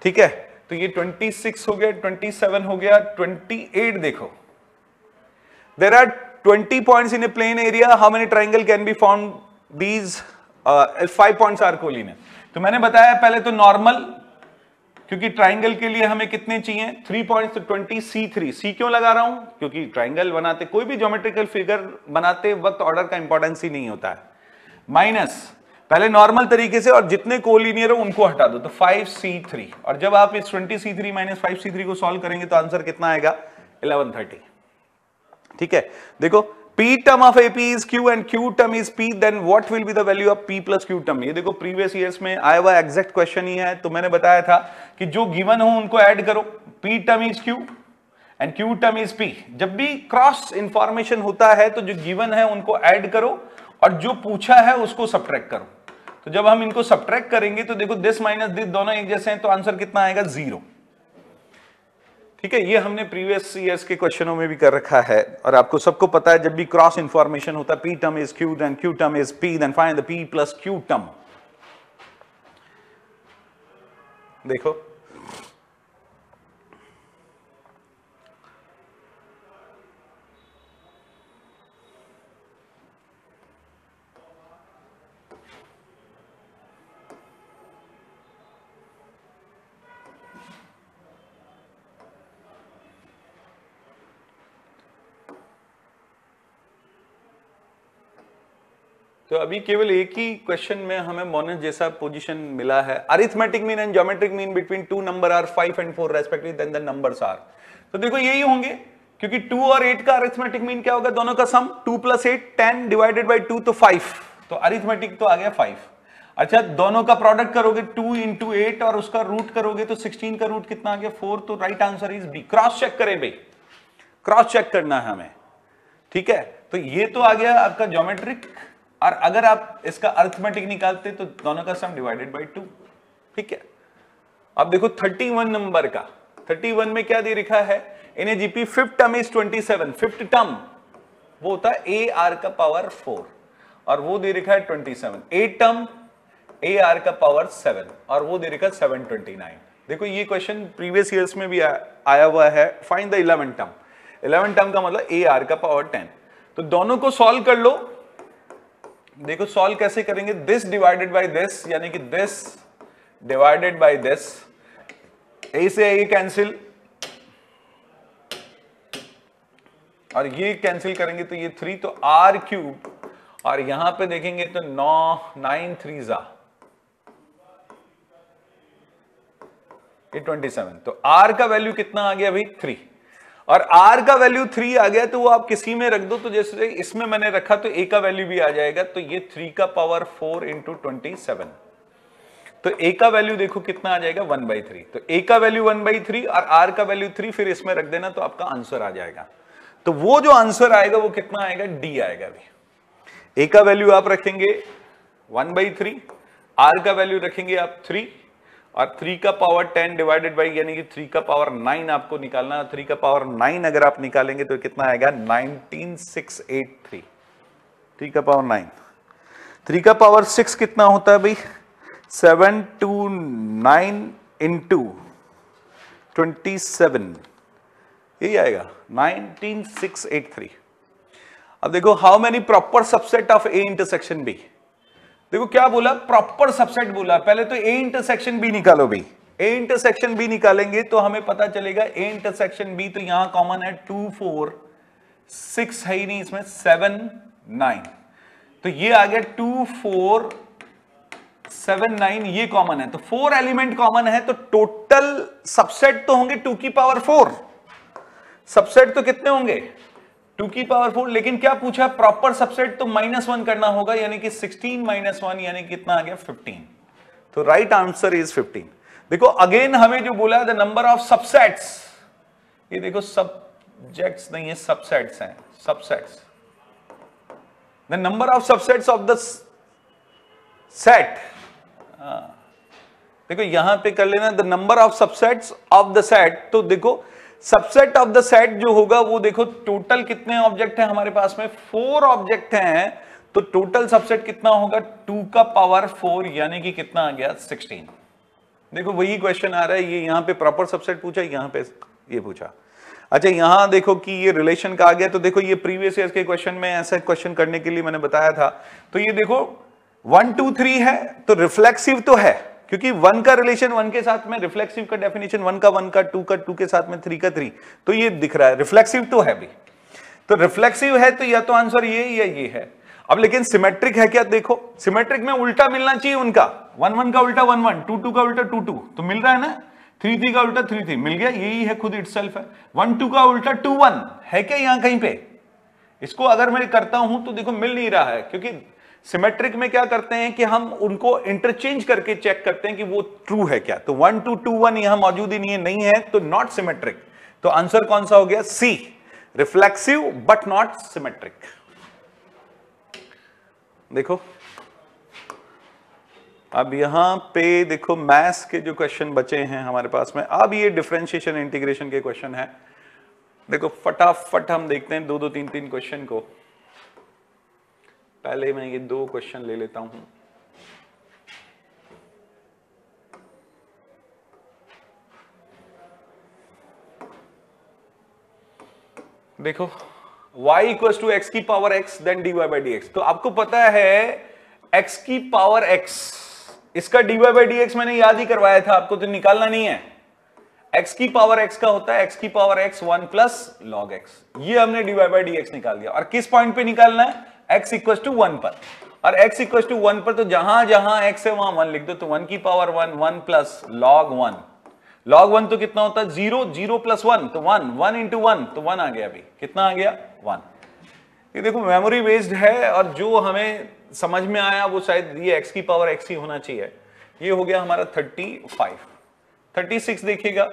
ठीक है, तो ये 26 हो गया, 27 हो गया, 28 देखो। There are 20 points in a plane area, how many triangle can be formed, these 5 points are collinear. तो मैंने बताया पहले तो नॉर्मल, क्योंकि ट्राइंगल के लिए हमें कितने चाहिए 3 पॉइंट्स, तो 20 C3। सी क्यों लगा रहा हूं, क्योंकि ट्राइंगल बनाते, कोई भी ज्योमेट्रिकल फिगर बनाते वक्त ऑर्डर का इंपॉर्टेंस ही नहीं होता है। माइनस पहले नॉर्मल तरीके से, और जितने कोलिनियर हो उनको हटा दो, तो 5C3। और जब आप इस 20C3 माइनस 5C3 को सॉल्व करेंगे तो आंसर कितना आएगा 1130। ठीक है, देखो P term of AP is Q and Q term is P, then what will be the value of P plus Q term। ये देखो प्रीवियस ईयर्स में आया हुआ एग्जैक्ट क्वेश्चन ही है। तो मैंने बताया था कि जो गिवन हो उनको ऐड करो, P term is Q and Q term is P। जब भी क्रॉस इंफॉर्मेशन होता है तो जो गिवन है उनको ऐड करो, और जो पूछा है उसको सब्ट्रैक्ट करो। तो जब हम इनको सब्ट्रैक्ट करेंगे तो देखो दिस माइनस दिस दोनों एक जैसे हैं, तो आंसर कितना आएगा 0। ठीक है, ये हमने प्रीवियस ईयर्स के क्वेश्चनों में भी कर रखा है, और आपको सबको पता है जब भी क्रॉस इंफॉर्मेशन होता है P term is Q, then Q term is P, then find the P plus Q term. देखो तो अभी केवल एक ही क्वेश्चन में हमें मोनस जैसा पोजीशन मिला है, arithmetic mean and geometric mean between 2 number are 5 and 4 respectively, then the numbers are. तो देखो यही होंगे, क्योंकि 2 और 8 का अरिथमेटिक मीन क्या होगा, दोनों का सम 2 + 8 10 डिवाइडेड बाय 2, तो 5। तो अरिथमेटिक तो आ गया 5। अच्छा, दोनों का प्रोडक्ट करोगे 2 × 8 और उसका रूट करोगे तो 16 का रूट कितना आ गया 4। तो right answer is B. Cross check करें भाई, क्रॉस चेक करना है हमें। ठीक है, तो ये तो आ गया आपका ज्योमेट्रिक, और अगर आप इसका अरिथमेटिक निकालते तो दोनों का सम डिवाइडेड बाय 2। ठीक है, अब देखो 31 नंबर का, 31 में क्या दे रखा है in a GP, fifth term is 27। Fifth term वो होता है ए आर का पावर 4, और वो दे रखा है 27। 8 टर्म ए आर का पावर 7, और वो दे रखा है 729। देखो ये क्वेश्चन प्रीवियस ईयर्स में भी आया हुआ है। Find the 11 term. 11 टर्म का मतलब ए आर का पावर 10। तो दोनों को सॉल्व कर लो। देखो सॉल्व कैसे करेंगे, दिस डिवाइडेड बाय दिस, यानी कि दिस डिवाइडेड बाय दिस, ए से ए कैंसिल और ये कैंसिल करेंगे तो ये 3, तो आर क्यूब, और यहां पे देखेंगे तो 9 3 जा ये 27, तो r का वैल्यू कितना आ गया भाई 3, और r का वैल्यू 3 आ गया तो वो आप किसी में रख दो, तो जैसे इसमें मैंने रखा तो a का वैल्यू भी आ जाएगा, तो ये 3 का पावर 4 इंटू 27, तो a का वैल्यू देखो कितना आ जाएगा 1/3, तो a का वैल्यू 1/3 और r का वैल्यू 3, फिर इसमें रख देना तो आपका आंसर आ जाएगा। तो वो जो आंसर आएगा वो कितना आएगा, d आएगा भाई। a का वैल्यू आप रखेंगे 1/3, r का वैल्यू रखेंगे आप 3, और 3 का पावर 10 डिवाइडेड बाई, यानी कि 3 का पावर 9 आपको निकालना है। 3 का पावर 9 अगर आप निकालेंगे तो कितना आएगा 19683, 3 का पावर 9, 3 का पावर 6 कितना होता है भाई 729 इंटू 27, यही आएगा 19683। अब देखो how many proper subset of A intersection B, देखो क्या बोला, प्रॉपर सबसेट बोला। पहले तो ए इंटरसेक्शन बी निकालो भाई, ए इंटरसेक्शन बी निकालेंगे तो हमें पता चलेगा ए इंटरसेक्शन बी, तो यहां कॉमन है 2 4 6 है ही नहीं इसमें, 7 9, तो ये आ गया 2 4 7 9, ये कॉमन है, तो 4 एलिमेंट कॉमन है, तो टोटल सबसेट तो होंगे 2 की पावर 4, सबसेट तो कितने होंगे 2 की पावर 4, लेकिन क्या पूछा प्रॉपर सबसेट, तो -1 करना होगा, यानी कि 16 - 1 यानी कितना आ गया 15, तो राइट आंसर इज 15। देखो अगेन हमें जो बोला द नंबर ऑफ सबसेट्स, ये देखो सब्जेक्ट्स नहीं है सबसेट्स हैं, subsets, the number of subsets of the set, देखो यहां पे कर लेना the number of subsets of the set, तो देखो सबसेट ऑफ द सेट जो होगा वो देखो टोटल कितने ऑब्जेक्ट हैं हमारे पास में, 4 ऑब्जेक्ट हैं, तो टोटल सबसेट कितना होगा 2 का पावर 4, यानी कि कितना आ गया 16। देखो वही क्वेश्चन आ रहा है, ये यहां पे प्रॉपर सबसेट पूछा, यहां पे ये पूछा। अच्छा यहां देखो कि ये रिलेशन का आ गया, तो देखो ये प्रीवियस ईयर के क्वेश्चन में ऐसा क्वेश्चन करने के लिए मैंने बताया था, तो ये देखो 1 2 3 है तो रिफ्लेक्सिव तो है, क्योंकि 1 का रिलेशन 1 के साथ में, रिफ्लेक्सिव का डेफिनेशन 1 का 1 का 2 का 2 के साथ में 3 का 3, तो ये दिख रहा है रिफ्लेक्सिव तो है भी, तो रिफ्लेक्सिव है तो या तो आंसर ये या ये है। अब लेकिन सिमेट्रिक है क्या, देखो सिमेट्रिक में उल्टा मिलना चाहिए उनका, 1 1 का उल्टा 1 1, 2 2 का उल्टा 2 2, तो मिल रहा है ना, 3 3 का उल्टा 3 3 मिल गया, यही है खुद इटसेल्फ है। 1 2 का उल्टा 2 1 है क्या यहां कहीं पे, इसको अगर मैं करता हूं तो देखो मिल नहीं रहा है, क्योंकि सिमेट्रिक में क्या करते हैं कि हम उनको इंटरचेंज करके चेक करते हैं कि वो ट्रू है क्या, तो 1 2 2 1 यहां मौजूद ही नहीं है, तो नॉट सिमेट्रिक, तो आंसर कौन सा हो गया सी, रिफ्लेक्सिव बट नॉट सिमेट्रिक। देखो अब यहां पे देखो मैथ्स के जो क्वेश्चन बचे हैं हमारे पास में, अब ये डिफरेंशिएशन इंटीग्रेशन के क्वेश्चन है, देखो फटाफट हम देखते हैं 2 2 3 3 क्वेश्चन को। पहले मैं ये 2 क्वेश्चन ले लेता हूं, देखो y इक्वल टू एक्स की power x then dy by d x, तो आपको पता है x की पावर x, इसका dy बाई डी एक्स मैंने याद ही करवाया था आपको, तो निकालना नहीं है, x की पावर x का होता है x की power x 1 plus log x, ये हमने dy बाई डी एक्स निकाल दिया, और किस पॉइंट पे निकालना है x इक्वल टू 1 पर, और x इक्वल टू 1 पर तो जहां जहां x है वहां 1 लिख दो, तो 1 की पावर 1 1 प्लस log 1, log 1 तो कितना होता है 0 0 प्लस 1, तो 1 1 इंटू 1, तो 1 आ गया अभी, कितना आ गया 1। ये देखो मेमोरी बेस्ड है, और जो हमें समझ में आया वो शायद ये x की पावर x ही होना चाहिए, ये हो गया हमारा 35। 36 देखिएगा,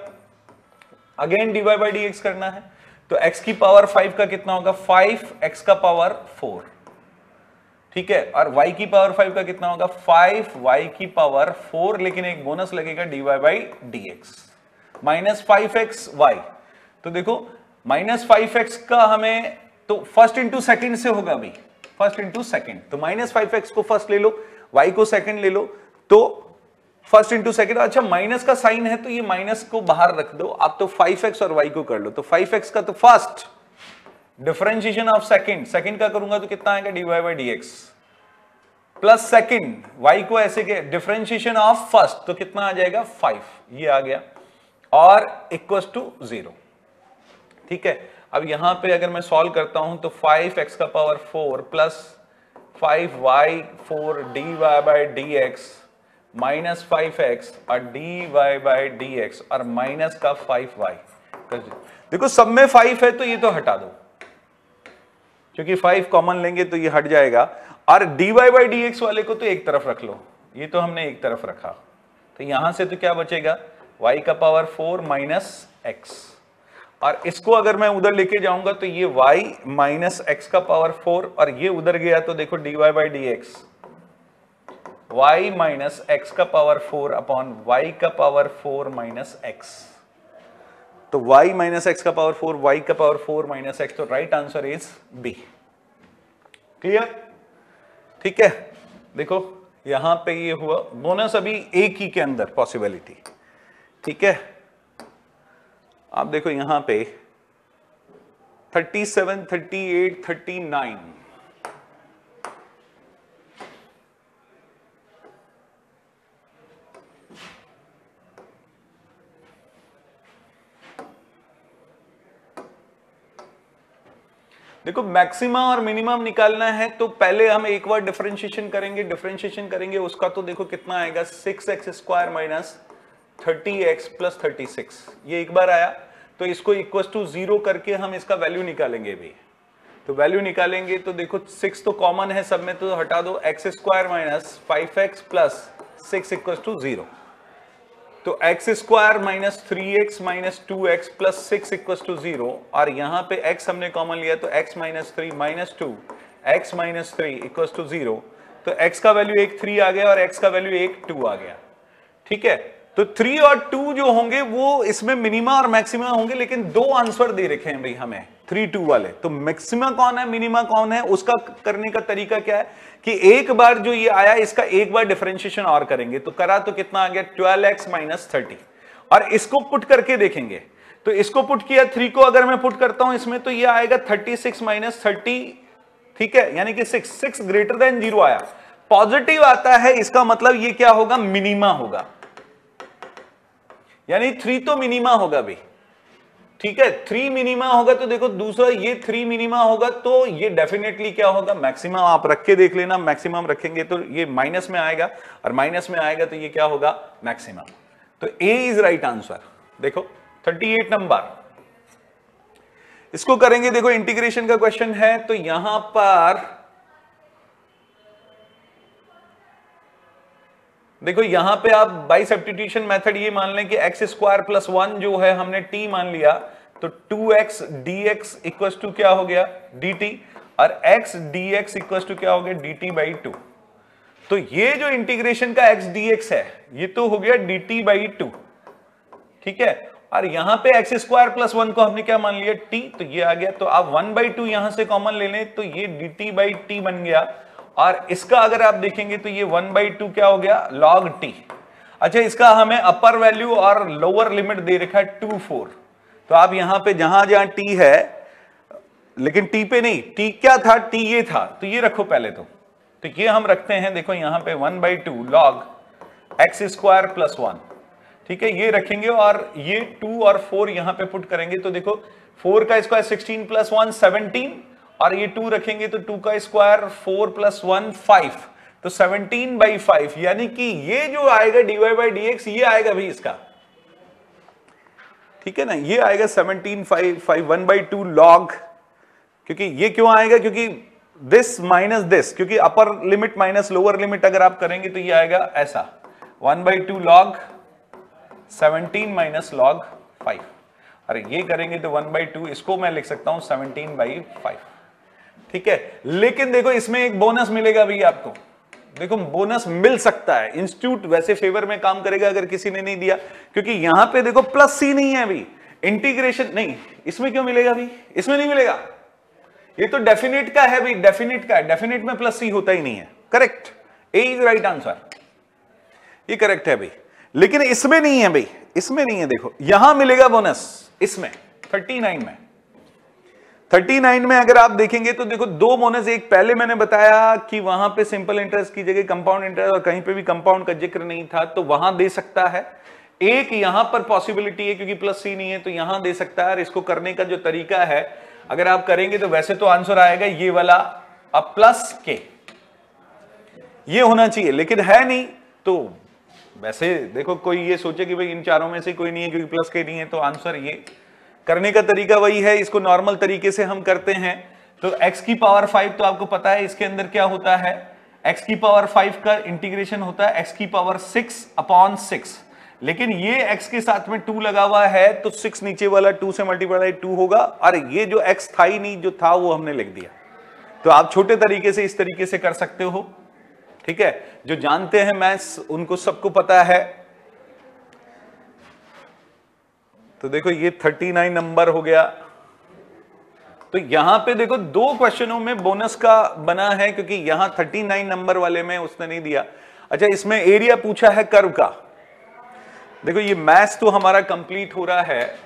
again dy by d x करना है, तो x की पावर 5 का कितना होगा 5x का पावर 4, ठीक है, और y की पावर 5 का कितना होगा 5y की पावर 4, लेकिन एक बोनस लगेगा dy by d x minus 5xy, तो देखो माइनस 5x का हमें तो फर्स्ट इंटू सेकेंड से होगा भाई, फर्स्ट इंटू सेकेंड, तो माइनस 5x को फर्स्ट ले लो, y को सेकेंड ले लो, तो फर्स्ट इंटू सेकेंड। अच्छा माइनस का साइन है तो ये माइनस को बाहर रख दो, आप तो 5x और y को कर लो, तो 5x का तो first differentiation of second, second का करूंगा तो कितना आएगा dy by d x plus second y को ऐसे के डिफरेंशिएशन ऑफ फर्स्ट तो कितना आ जाएगा 5, ये आ गया और इक्वल टू 0। ठीक है, अब यहां पे अगर मैं सॉल्व करता हूं तो 5x का power 4 plus 5y4 dy by d x minus 5x और dy बाई डी एक्स और माइनस का 5y। देखो सब में 5 है तो ये तो हटा दो, क्योंकि 5 कॉमन लेंगे तो ये हट जाएगा, और dy बाई डी एक्स वाले को तो एक तरफ रख लो, ये तो हमने एक तरफ रखा, तो यहां से तो क्या बचेगा y का पावर 4 माइनस x, और इसको अगर मैं उधर लेके जाऊंगा तो ये y माइनस x का पावर 4 और ये उधर गया तो देखो dy by d x y minus x का पावर 4 अपॉन y का पावर 4 माइनस x, तो y माइनस x का पावर 4 y का पावर 4 माइनस x, तो right answer is B. Clear? ठीक है, देखो यहां पे ये हुआ बोनस अभी एक ही के अंदर पॉसिबिलिटी। ठीक है, आप देखो यहां पे 37, 38, 39, देखो मैक्सिमा और मिनिमम निकालना है तो पहले हम एक बार डिफरेंशिएशन करेंगे उसका तो देखो कितना आएगा 6x square minus 30x plus 36, ये एक बार आया तो इसको इक्वल टू 0 करके हम इसका वैल्यू निकालेंगे भी, तो वैल्यू निकालेंगे तो देखो 6 तो कॉमन है सब में तो हटा दो, x square minus 5x plus 6 equal to 0, तो x square minus 3x minus 2x plus 6 equal to 0, और यहां पे x हमने कॉमन लिया तो x minus 3 minus 2 x minus 3 equal to 0, तो x का वैल्यू एक 3 आ गया और x का वैल्यू एक 2 आ गया। ठीक है, तो 3 और 2 जो होंगे वो इसमें मिनिमा और मैक्सिमा होंगे, लेकिन दो आंसर दे रखे हैं भाई हमें 3, 2 वाले, तो मैक्सिमा कौन है मिनिमा कौन है उसका करने का तरीका क्या है कि एक बार जो ये आया इसका एक बार डिफरेंशिएशन और करेंगे, तो करा तो कितना आ गया 12x माइनस 30, और इसको पुट करके देखेंगे, तो इसको पुट किया 3 को अगर मैं पुट करता हूं इसमें तो ये आएगा 36 माइनस 30, ठीक है, यानी कि 6 ग्रेटर देन 0 आया, पॉजिटिव आता है इसका मतलब ये क्या होगा मिनिमा होगा, यानी 3 तो मिनिमा होगा भी। ठीक है, 3 मिनिमा होगा तो देखो दूसरा ये 3 मिनिमा होगा तो ये डेफिनेटली क्या होगा मैक्सिमम, आप रख के देख लेना, मैक्सिमम रखेंगे तो ये माइनस में आएगा और माइनस में आएगा तो ये क्या होगा मैक्सिमम, तो ए इज राइट आंसर। देखो 38 नंबर इसको करेंगे, देखो इंटीग्रेशन का क्वेश्चन है तो यहां पर देखो यहां पे आप बाई सब्स्टिट्यूशन मेथड ये मान लें कि एक्स स्क्वायर प्लस 1 जो है हमने t मान लिया तो 2x dx इक्वल टू क्या हो गया dt, और x dx इक्वल टू क्या हो गया dt बाई 2, तो ये जो इंटीग्रेशन का x dx है ये तो हो गया dt बाई 2। ठीक है, और यहां पे एक्स स्क्वायर प्लस 1 को हमने क्या मान लिया t, तो ये आ गया, तो आप 1/2 यहां से कॉमन ले लें तो ये dt बाई t बन गया, और इसका अगर आप देखेंगे तो ये 1/2 क्या हो गया log t। अच्छा, इसका हमें अपर वैल्यू और लोअर लिमिट दे रखा है 2, 4, तो आप यहां पे जहां जहां t है, लेकिन t पे नहीं, t क्या था t ये था, तो ये रखो पहले तो ये हम रखते हैं, देखो यहां पे 1/2 log x स्क्वायर प्लस 1, ठीक है, ये रखेंगे और ये 2 और 4 यहां पे पुट करेंगे तो देखो 4 का स्क्वायर 16 प्लस 1 17, और ये 2 रखेंगे तो 2 का स्क्वायर 4 प्लस 1 5, तो 17/5, यानी कि ये जो आएगा dy बाई डी एक्स ये आएगा भी इसका, ठीक है ना, ये आएगा 17/5 1/2 log, क्योंकि ये क्यों आएगा क्योंकि दिस माइनस दिस, क्योंकि upper limit minus lower limit अगर आप करेंगे तो ये आएगा ऐसा 1/2 log 17 माइनस log 5, अरे ये करेंगे तो 1/2, इसको मैं लिख सकता हूं 17/5। ठीक है, लेकिन देखो इसमें एक बोनस मिलेगा भी आपको, देखो बोनस मिल सकता है, इंस्टीट्यूट वैसे फेवर में काम करेगा अगर किसी ने नहीं दिया, क्योंकि यहां पे देखो प्लस सी नहीं है अभी, इंटीग्रेशन नहीं, इसमें क्यों मिलेगा भी, इसमें नहीं मिलेगा, ये तो डेफिनेट का है भाई, डेफिनेट का है, डेफिनेट में प्लस सी होता ही नहीं है, correct, A is right answer, ये करेक्ट है भाई, लेकिन इसमें नहीं है भाई, इसमें नहीं है, देखो यहां मिलेगा बोनस, इसमें 39 में, 39 में अगर आप देखेंगे तो देखो दो बोनस, एक पहले मैंने बताया कि वहां पे सिंपल इंटरेस्ट की जगह कंपाउंड इंटरेस्ट और कहीं पे भी कंपाउंड का जिक्र नहीं था तो वहां दे सकता है। एक यहां पर पॉसिबिलिटी है क्योंकि प्लस सी नहीं है तो यहां दे सकता है। और इसको करने का जो तरीका है अगर आप करेंगे तो वैसे तो आंसर आएगा ये वाला अब प्लस के, ये होना चाहिए लेकिन है नहीं। तो वैसे देखो कोई ये सोचे कि भाई इन चारों में से कोई नहीं है क्योंकि प्लस के नहीं है तो आंसर ये। करने का तरीका वही है, इसको नॉर्मल तरीके से हम करते हैं। तो x की पावर 5 तो आपको पता है इसके अंदर क्या होता है, x की पावर 5 का इंटीग्रेशन होता है x की पावर 6/6, लेकिन ये x के साथ में 2 लगा हुआ है तो 6 नीचे वाला 2 से मल्टीप्लाई 2 होगा और ये जो x था ही नहीं, जो था वो हमने लिख दिया। तो आप छोटे तरीके से इस तरीके से कर सकते हो, ठीक है। जो जानते हैं मैथ्स उनको सबको पता है। तो देखो ये 39 नंबर हो गया। तो यहां पे देखो दो क्वेश्चनों में बोनस का बना है क्योंकि यहां 39 नंबर वाले में उसने नहीं दिया। अच्छा इसमें एरिया पूछा है कर्व का। देखो ये मैथ्स तो हमारा कंप्लीट हो रहा है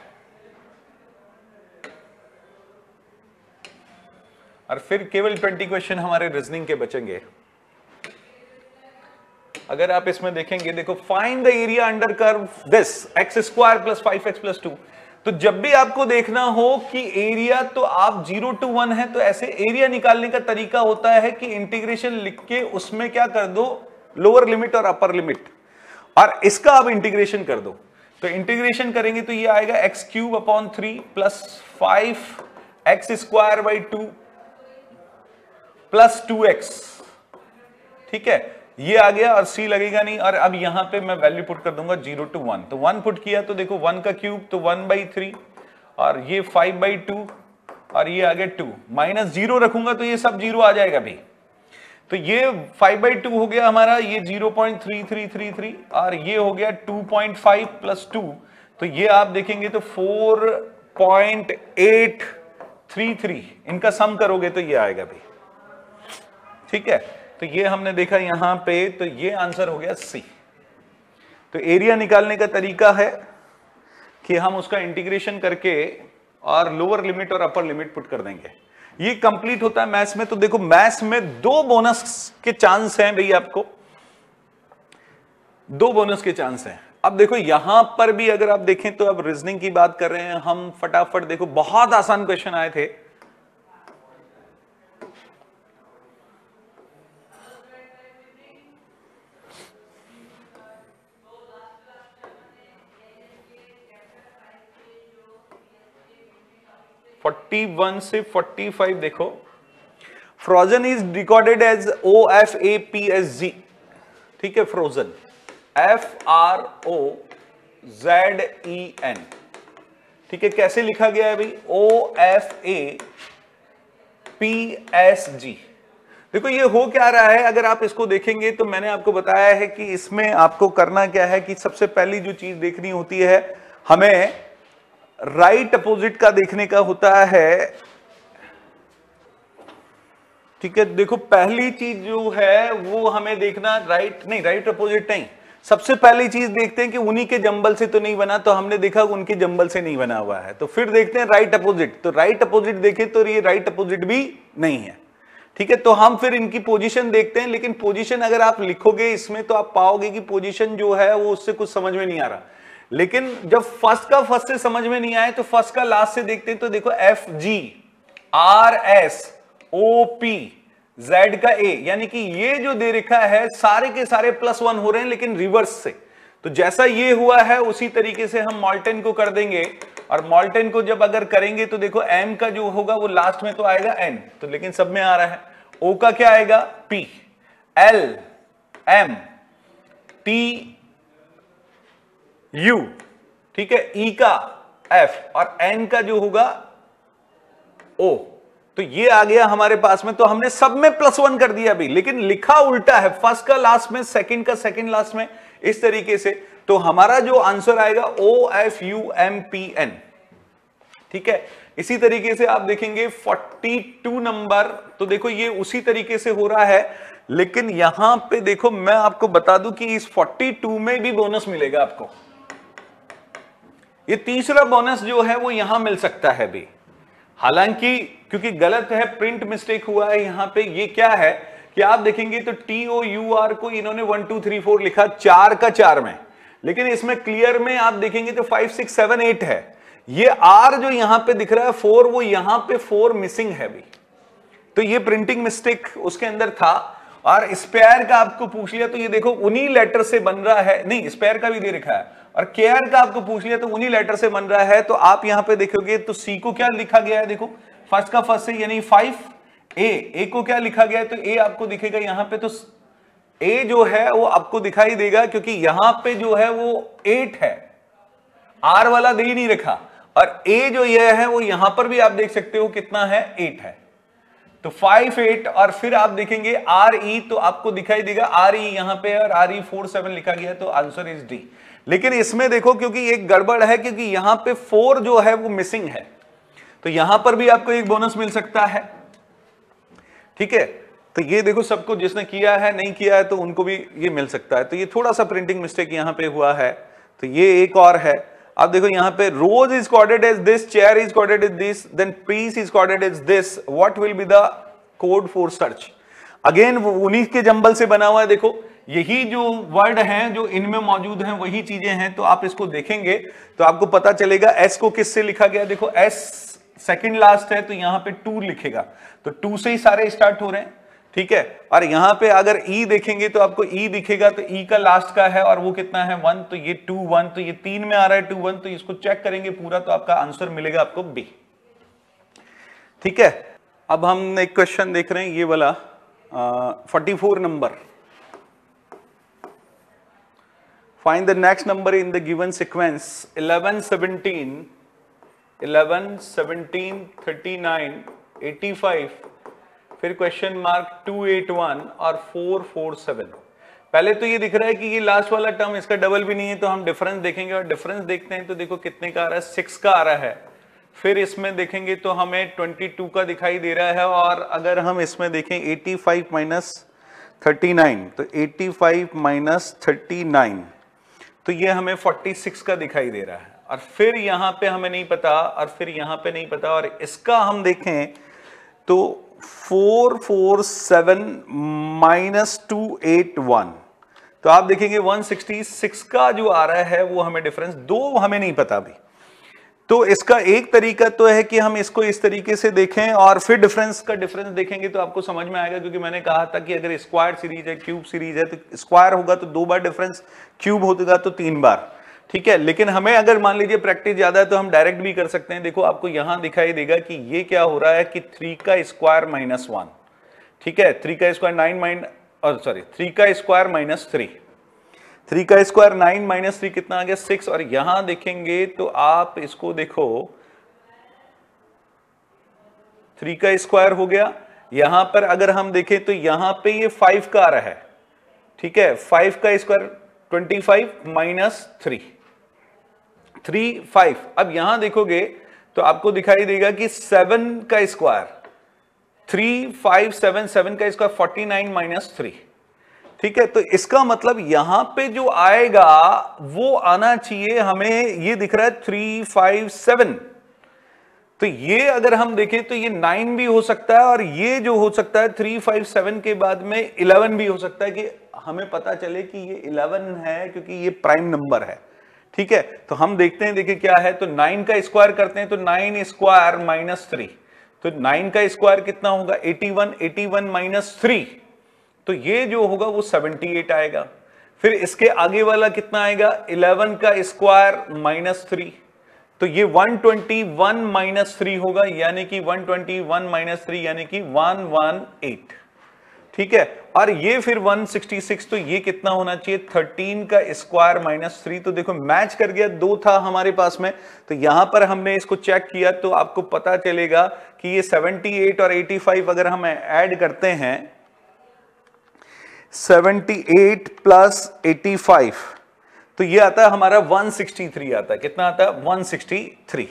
और फिर केवल 20 क्वेश्चन हमारे रीजनिंग के बचेंगे। अगर आप इसमें देखेंगे, देखो find the area under curve this x² + 5x + 2। तो जब भी आपको देखना हो कि एरिया, तो आप 0 to 1 है तो ऐसे एरिया निकालने का तरीका होता है कि इंटीग्रेशन लिख के उसमें क्या कर दो, लोअर लिमिट और अपर लिमिट, और इसका आप इंटीग्रेशन कर दो। तो इंटीग्रेशन करेंगे तो ये आएगा x³ + 5x² 2 + 2x, ठीक है। ये आ गया और c लगेगा नहीं। और अब यहां पे मैं वैल्यू पुट कर दूंगा 0 to 1। तो 1 पुट किया तो देखो 1 का क्यूब तो 1/3 और ये 5/2 और ये आ गया 2, -0 रखूंगा तो ये सब 0 आ जाएगा भाई। तो ये 5/2 हो गया हमारा, ये 0.3333 और ये हो गया 2.5 + 2। तो ये आप देखेंगे तो 4.833, इनका सम करोगे तो ये आएगा भाई, ठीक है। तो ये हमने देखा यहां पे, तो ये आंसर हो गया सी। तो एरिया निकालने का तरीका है कि हम उसका इंटीग्रेशन करके और लोअर लिमिट और अपर लिमिट पुट कर देंगे। ये कंप्लीट होता है मैथ्स में। तो देखो मैथ्स में 2 बोनस के चांस हैं भाई, आपको 2 बोनस के चांस हैं। अब देखो यहां पर भी अगर आप देखें तो अब रीजनिंग की बात कर रहे हैं हम, फटाफट देखो बहुत आसान क्वेश्चन आए थे। (41 से 45) देखो, frozen is recorded as OFAPSG, ठीक है। फ्रोजन FROZEN, ठीक है। कैसे लिखा गया है भाई, OFAPSG। देखो ये हो क्या रहा है, अगर आप इसको देखेंगे तो मैंने आपको बताया है कि इसमें आपको करना क्या है कि सबसे पहली जो चीज देखनी होती है, हमें राइट अपोजिट का देखने का होता है, ठीक है। देखो पहली चीज जो है वो हमें देखना, राइट अपोजिट नहीं, सबसे पहली चीज देखते हैं कि उन्हीं के जंबल से तो नहीं बना। तो हमने देखा उनके जंबल से नहीं बना हुआ है। तो फिर देखते हैं राइट अपोजिट। तो राइट अपोजिट देखें तो ये राइट अपोजिट भी नहीं है, ठीक है। तो हम फिर इनकी पोजीशन देखते हैं, लेकिन पोजीशन अगर आप लिखोगे इसमें तो आप पाओगे कि पोजीशन जो है वो उससे कुछ समझ में नहीं आ रहा। लेकिन जब फर्स्ट का फर्स्ट से समझ में नहीं आए तो फर्स्ट का लास्ट से देखते हैं। तो देखो FGRSOP Z का A, यानी कि ये जो दे रखा है सारे के सारे +1 हो रहे हैं लेकिन रिवर्स से। तो जैसा ये हुआ है उसी तरीके से हम मॉल्टेन को कर देंगे। और मॉल्टेन को जब अगर करेंगे तो देखो M का जो होगा वो लास्ट में तो आएगा N, तो लेकिन सब में आ रहा है। O का क्या आएगा P, L M T U, ठीक है। E का F और N का जो होगा O। तो ये आ गया हमारे पास में। तो हमने सब में +1 कर दिया भी, लेकिन लिखा उल्टा है, फर्स्ट का लास्ट में, सेकंड का सेकंड लास्ट में, इस तरीके से। तो हमारा जो आंसर आएगा OFUMPN, ठीक है। इसी तरीके से आप देखेंगे 42 नंबर। तो देखो ये उसी तरीके से हो रहा है, लेकिन यहां पे देखो मैं आपको बता दूं कि इस 42 में भी बोनस मिलेगा आपको। ये तीसरा बोनस जो है वो यहां मिल सकता है भी। हालांकि क्योंकि गलत है, प्रिंट मिस्टेक हुआ है यहाँ पे। ये क्या है कि आप देखेंगे तो TOUR को इन्होंने 1 2 3 4 लिखा 4 का 4 में, लेकिन इसमें क्लियर में आप देखेंगे तो 5 6 7 8 है। ये R जो यहां पे दिख रहा है 4, वो यहां पे 4 मिसिंग है भी, तो ये प्रिंटिंग मिस्टेक उसके अंदर था। और स्पेयर का आपको पूछ लिया तो ये देखो उन्हीं लेटर से बन रहा है, नहीं स्पेयर का भी दे रखा है, और केयर का आपको पूछ लिया तो उन्हीं लेटर से बन रहा है। तो आप यहां पे देखोगे तो सी को क्या लिखा गया है, देखो फर्स्ट का फर्स्ट से यानी 5, ए को क्या लिखा गया है, तो ए आपको दिखेगा यहां पे, तो ए जो है वो आपको दिखाई देगा क्योंकि यहां पे जो है वो 8 है, आर वाला दे ही नहीं रखा, और ए जो ये है वो यहां पर भी आप देख सकते हो कितना है, 8 है। तो 5 8, और फिर आप देखेंगे आर ई, तो आपको दिखाई देगा आर ई यहां पे, और आर ई 4 7 लिखा गया, तो आंसर इज डी। लेकिन इसमें देखो क्योंकि एक गड़बड़ है, क्योंकि यहां पे 4 जो है वो मिसिंग है, तो यहां पर भी आपको एक बोनस मिल सकता है। ठीक है, तो ये देखो सबको जिसने किया है नहीं किया है तो उनको भी ये मिल सकता है। तो ये थोड़ा सा प्रिंटिंग मिस्टेक यहां पे हुआ है, तो ये एक और है। अब देखो यहां पे rose is coded as this, chair is coded as this, then piece is coded as this, what will be the code for search. Again उन्हीं के जंबल से बना हुआ है, देखो यही जो वर्ड हैं जो इनमें मौजूद हैं वही चीजें हैं। तो आप इसको देखेंगे तो आपको पता चलेगा एस को किससे लिखा गया, देखो एस सेकंड लास्ट है तो यहां पे 2 लिखेगा, तो 2 से ही सारे स्टार्ट हो रहे हैं। ठीक है, और यहां पे अगर ई देखेंगे तो आपको ई दिखेगा, तो ई का लास्ट का है और वो कितना है 1, तो ये 2 1, तो ये 3 में आ रहा है 2 1, तो इसको चेक करेंगे पूरा तो आपका आंसर मिलेगा आपको बी। ठीक है, अब हम एक क्वेश्चन देख रहे हैं ये वाला 44 number. Find the next number in the given sequence 11 17 39 85, फिर क्वेश्चन मार्क 281 और 447। पहले तो ये दिख रहा है कि ये लास्ट वाला टर्म इसका डबल भी नहीं है, तो हम डिफरेंस देखेंगे, और डिफरेंस देखते हैं तो देखो कितने का आ रहा है, 6 का आ रहा है। फिर इसमें देखेंगे तो हमें 22 का दिखाई दे रहा है, और अगर हम इसमें देखें 85 माइनस 39, तो 85 माइनस 39, तो ये हमें 46 का दिखाई दे रहा है। और फिर यहां पे हमें नहीं पता, और फिर यहां पे नहीं पता, और इसका हम देखें तो 447 माइनस 281, तो आप देखेंगे 166 का जो आ रहा है वो हमें डिफरेंस, 2 हमें नहीं पता अभी। तो इसका एक तरीका तो है कि हम इसको इस तरीके से देखें और फिर डिफरेंस का डिफरेंस देखेंगे तो आपको समझ में आएगा, क्योंकि मैंने कहा था कि अगर स्क्वायर सीरीज है, क्यूब सीरीज है, तो स्क्वायर होगा तो 2 बार डिफरेंस, क्यूब होगा तो 3 बार। ठीक है, लेकिन हमें अगर मान लीजिए प्रैक्टिस ज्यादा है तो हम डायरेक्ट भी कर सकते हैं। देखो आपको यहां दिखाई देगा कि ये क्या हो रहा है कि 3 का स्क्वायर माइनस 1, ठीक है, 3 का स्क्वायर 9 3 का स्क्वायर माइनस 3, 3 का स्क्वायर 9 माइनस 3 कितना आ गया 6, और यहां देखेंगे तो आप इसको देखो 3 का स्क्वायर हो गया। यहां पर अगर हम देखें तो यहां पे ये 5 का आ रहा है, ठीक है, 5 का स्क्वायर 25 माइनस 3 5। अब यहां देखोगे तो आपको दिखाई देगा कि 7 का स्क्वायर 3 5 7 7 का स्क्वायर 49 माइनस 3। ठीक है, तो इसका मतलब यहां पे जो आएगा वो आना चाहिए, हमें ये दिख रहा है 3 5 7, तो ये अगर हम देखें तो ये 9 भी हो सकता है, और ये जो हो सकता है 3 5 7 के बाद में 11 भी हो सकता है, कि हमें पता चले कि ये 11 है क्योंकि ये प्राइम नंबर है। ठीक है, तो हम देखते हैं, देखिए क्या है, तो 9 का स्क्वायर करते हैं तो 9 स्क्वायर माइनस 3, तो 9 का स्क्वायर कितना होगा 81, 81 माइनस 3, तो ये जो होगा वो 78 आएगा। फिर इसके आगे वाला कितना आएगा 11 का स्क्वायर माइनस 3, तो ये 121 माइनस 3 होगा, यानी कि 121 माइनस 3 यानी कि 118। ठीक है, और ये फिर 166, तो ये कितना होना चाहिए 13 का स्क्वायर माइनस 3, तो देखो मैच कर गया, 2 था हमारे पास में, तो यहां पर हमने इसको चेक किया तो आपको पता चलेगा कि ये 78 और 85 अगर हम ऐड करते हैं 78 प्लस 85, तो ये आता है हमारा 163 आता है, कितना आता है 163,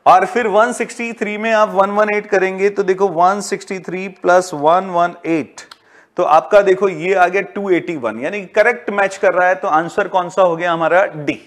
और फिर 163 में आप 118 करेंगे तो देखो 163 प्लस 118, तो आपका देखो ये आ गया 281, यानी करेक्ट मैच कर रहा है, तो आंसर कौन सा हो गया हमारा डी।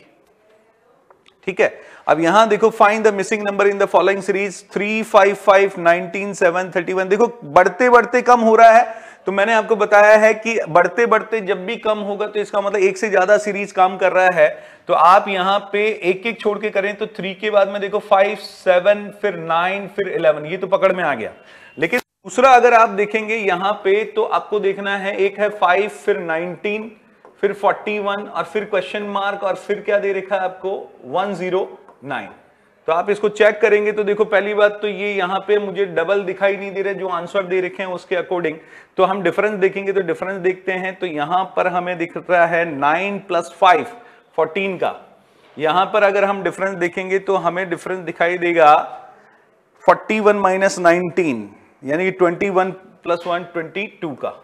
ठीक है। अब यहां देखो find the missing number in the following series 3, 5, 5, 19, 7, 31। देखो बढ़ते बढ़ते कम हो रहा है, तो मैंने आपको बताया है कि बढ़ते बढ़ते जब भी कम होगा तो इसका मतलब एक से ज्यादा सीरीज काम कर रहा है। तो आप यहां पे एक एक छोड़ के करें तो 3 के बाद में देखो 5, 7, फिर 9, फिर 11, ये तो पकड़ में आ गया। लेकिन दूसरा अगर आप देखेंगे यहां पे तो आपको देखना है, एक है 5, फिर 19, फिर 41 और फिर क्वेश्चन मार्क और फिर क्या दे रखा है आपको 109। तो आप इसको चेक करेंगे तो देखो पहली बात तो ये यहां पे मुझे डबल दिखाई नहीं दे रहे, जो आंसर दे रखे हैं उसके अकॉर्डिंग। तो हम डिफरेंस देखेंगे, तो डिफरेंस देखते हैं तो यहां पर हमें दिख रहा है 9 + 5 14 का। यहां पर अगर हम डिफरेंस देखेंगे तो हमें डिफरेंस दिखाई देगा 41 - 19 यानी कि 21 + 1 22 का।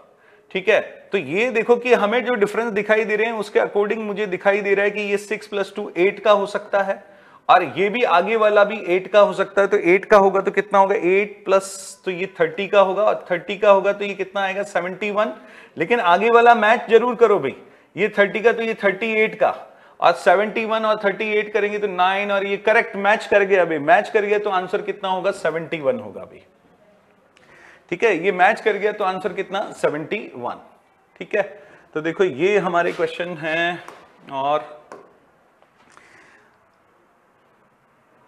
ठीक है, तो ये देखो कि हमें जो डिफरेंस दिखाई दे रहे हैं उसके अकॉर्डिंग मुझे दिखाई दे रहा है कि ये 6 + 2 8 का हो सकता है, और ये भी आगे वाला भी 8 का हो सकता है। तो 8 का होगा तो कितना होगा 8 प्लस, तो ये 30 का होगा, और 30 का होगा तो ये कितना आएगा 71। लेकिन आगे वाला मैच जरूर करो भाई, ये 30 का तो ये 38 का, और 71 और 38 करेंगे तो 9, और ये करेक्ट मैच कर गया भाई, मैच कर गया तो आंसर कितना होगा 71 होगा भाई। ठीक है, ये मैच कर गया तो आंसर कितना 71। ठीक है, तो देखो ये हमारे क्वेश्चन हैं, और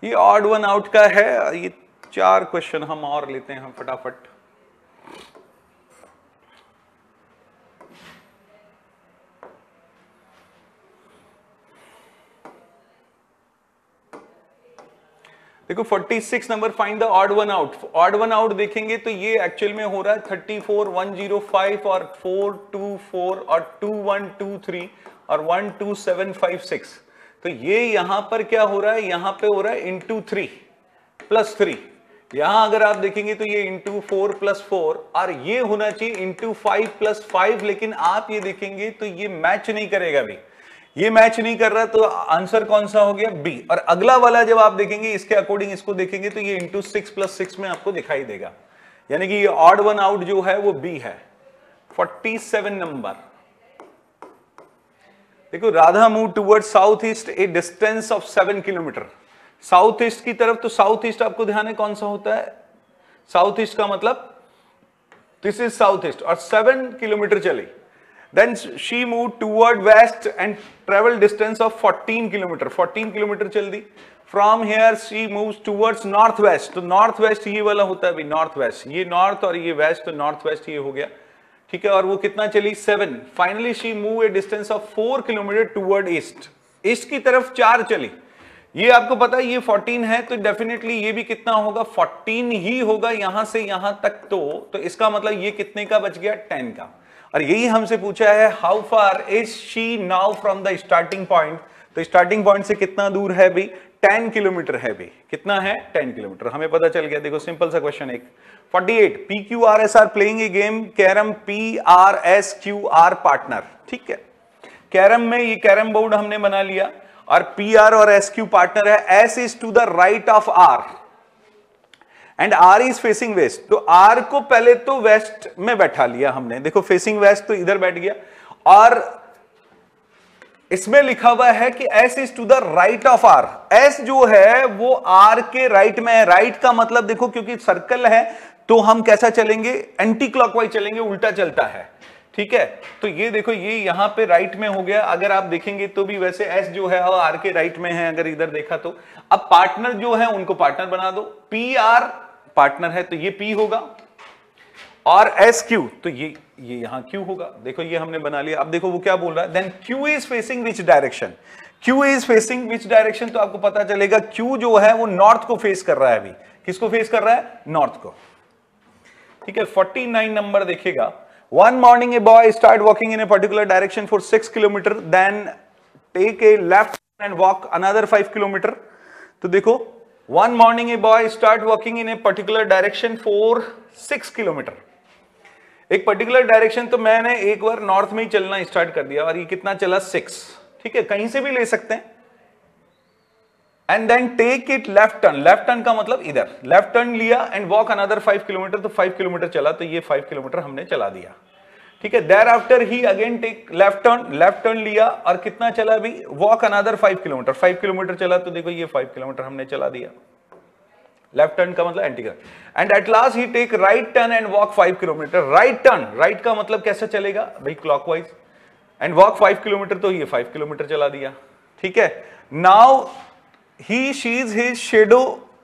ये ऑड वन आउट का है। ये 4 क्वेश्चन हम और लेते हैं हम फटाफट। देखो 46 number, find the odd one out. Odd one out देखेंगे तो ये एक्चुअल में हो रहा है 34, 105 और 424 और 2123 और 12756। तो ये यहां पर क्या हो रहा है, यहां पे हो रहा है इंटू 3 + 3। यहां अगर आप देखेंगे तो ये इंटू 4 + 4, और ये होना चाहिए इंटू 5 + 5। लेकिन आप ये देखेंगे तो ये मैच नहीं करेगा भी, ये मैच नहीं कर रहा, तो आंसर कौन सा हो गया बी। और अगला वाला जब आप देखेंगे इसके अकॉर्डिंग इसको देखेंगे तो ये इंटू 6 + 6 में आपको दिखाई देगा, यानी कि ये ऑड वन आउट जो है वो बी है। 47 नंबर, देखो Radha move toward south east A distance of 7 kilometre. South east की तरफ, तो साउथ ईस्ट आपको ध्यान है कौन सा होता है, साउथ ईस्ट का मतलब दिस इज साउथ ईस्ट, और 7 किलोमीटर चली। Then she moved toward west and travel distance of 14 kilometre, 14 kilometre चल दी। From here she moves towards north west, तो north west ये वाला होता है भी, north west, ये north और ये west, तो north west ये हो गया। ठीक है, और वो कितना चली 7। Finally she moved a distance of 4 kilometre toward east, east की तरफ 4 चली। ये आपको पता है ये 14 है, तो डेफिनेटली ये भी कितना होगा 14 ही होगा यहां से यहां तक। तो इसका मतलब ये कितने का बच गया 10 का। और यही हमसे पूछा है how far is she now from the starting point. तो स्टार्टिंग पॉइंट से कितना दूर है भी 10 किलोमीटर है भी, कितना है 10 किलोमीटर, हमें पता चल गया। देखो सिंपल सा क्वेश्चन एक। 48 PQRS are playing a game carrom PRSQR partner. ठीक है, कैरम में ये कैरम बोर्ड हमने बना लिया, और PR और SQ पार्टनर है। S is to the right of R and R is facing west. तो R को पहले तो वेस्ट में बैठा लिया हमने, देखो फेसिंग वेस्ट तो इधर बैठ गया, और इसमें लिखा हुआ है कि S is to the right of R। S जो है वो R के राइट में है। राइट का मतलब देखो क्योंकि सर्कल है तो हम कैसा चलेंगे, एंटी क्लॉकवाइज चलेंगे, उल्टा चलता है। ठीक है, तो ये देखो ये यहां पे राइट में हो गया। अगर आप देखेंगे तो भी वैसे S जो है वो R के राइट में है, अगर इधर देखा तो। अब पार्टनर जो है उनको पार्टनर बना दो, PR पार्टनर है तो ये P होगा, और SQ तो ये यहां Q होगा। देखो ये हमने बना लिया। अब देखो वो क्या बोल रहा है, then Q is facing which direction. Q is facing which direction, तो आपको पता चलेगा Q जो है वो नॉर्थ को फेस कर रहा है। अभी किसको फेस कर रहा है, नॉर्थ को। ठीक है, 49 नंबर देखिएगा। One morning a boy start walking in a particular direction for 6 kilometer, then take a left and walk another 5 kilometer. तो देखो one morning a boy start walking in a particular direction for 6 kilometer. एक particular direction, तो मैंने एक बार north में ही चलना start कर दिया, और ये कितना चला 6। ठीक है, कहीं से भी ले सकते हैं। And then take it left turn, left turn का मतलब इधर लेफ्ट टर्न लिया, एंड वॉक अनदर 5 किलोमीटर, तो 5 किलोमीटर चला, तो ये 5 किलोमीटर हमने चला दिया। ठीक है। Thereafter he again take left turn लिया और कितना चला अभी, वॉक अनदर 5 किलोमीटर, 5 किलोमीटर चला, तो देखो ये 5 किलोमीटर हमने चला दिया। लेफ्ट टर्न का मतलब anti current. And at last he take right turn and walk 5 kilometer. Right turn, right का मतलब कैसे चलेगा भाई, क्लॉकवाइज, एंड वॉक 5 किलोमीटर, तो ये 5 किलोमीटर चला दिया। ठीक है। Now he sees his shadow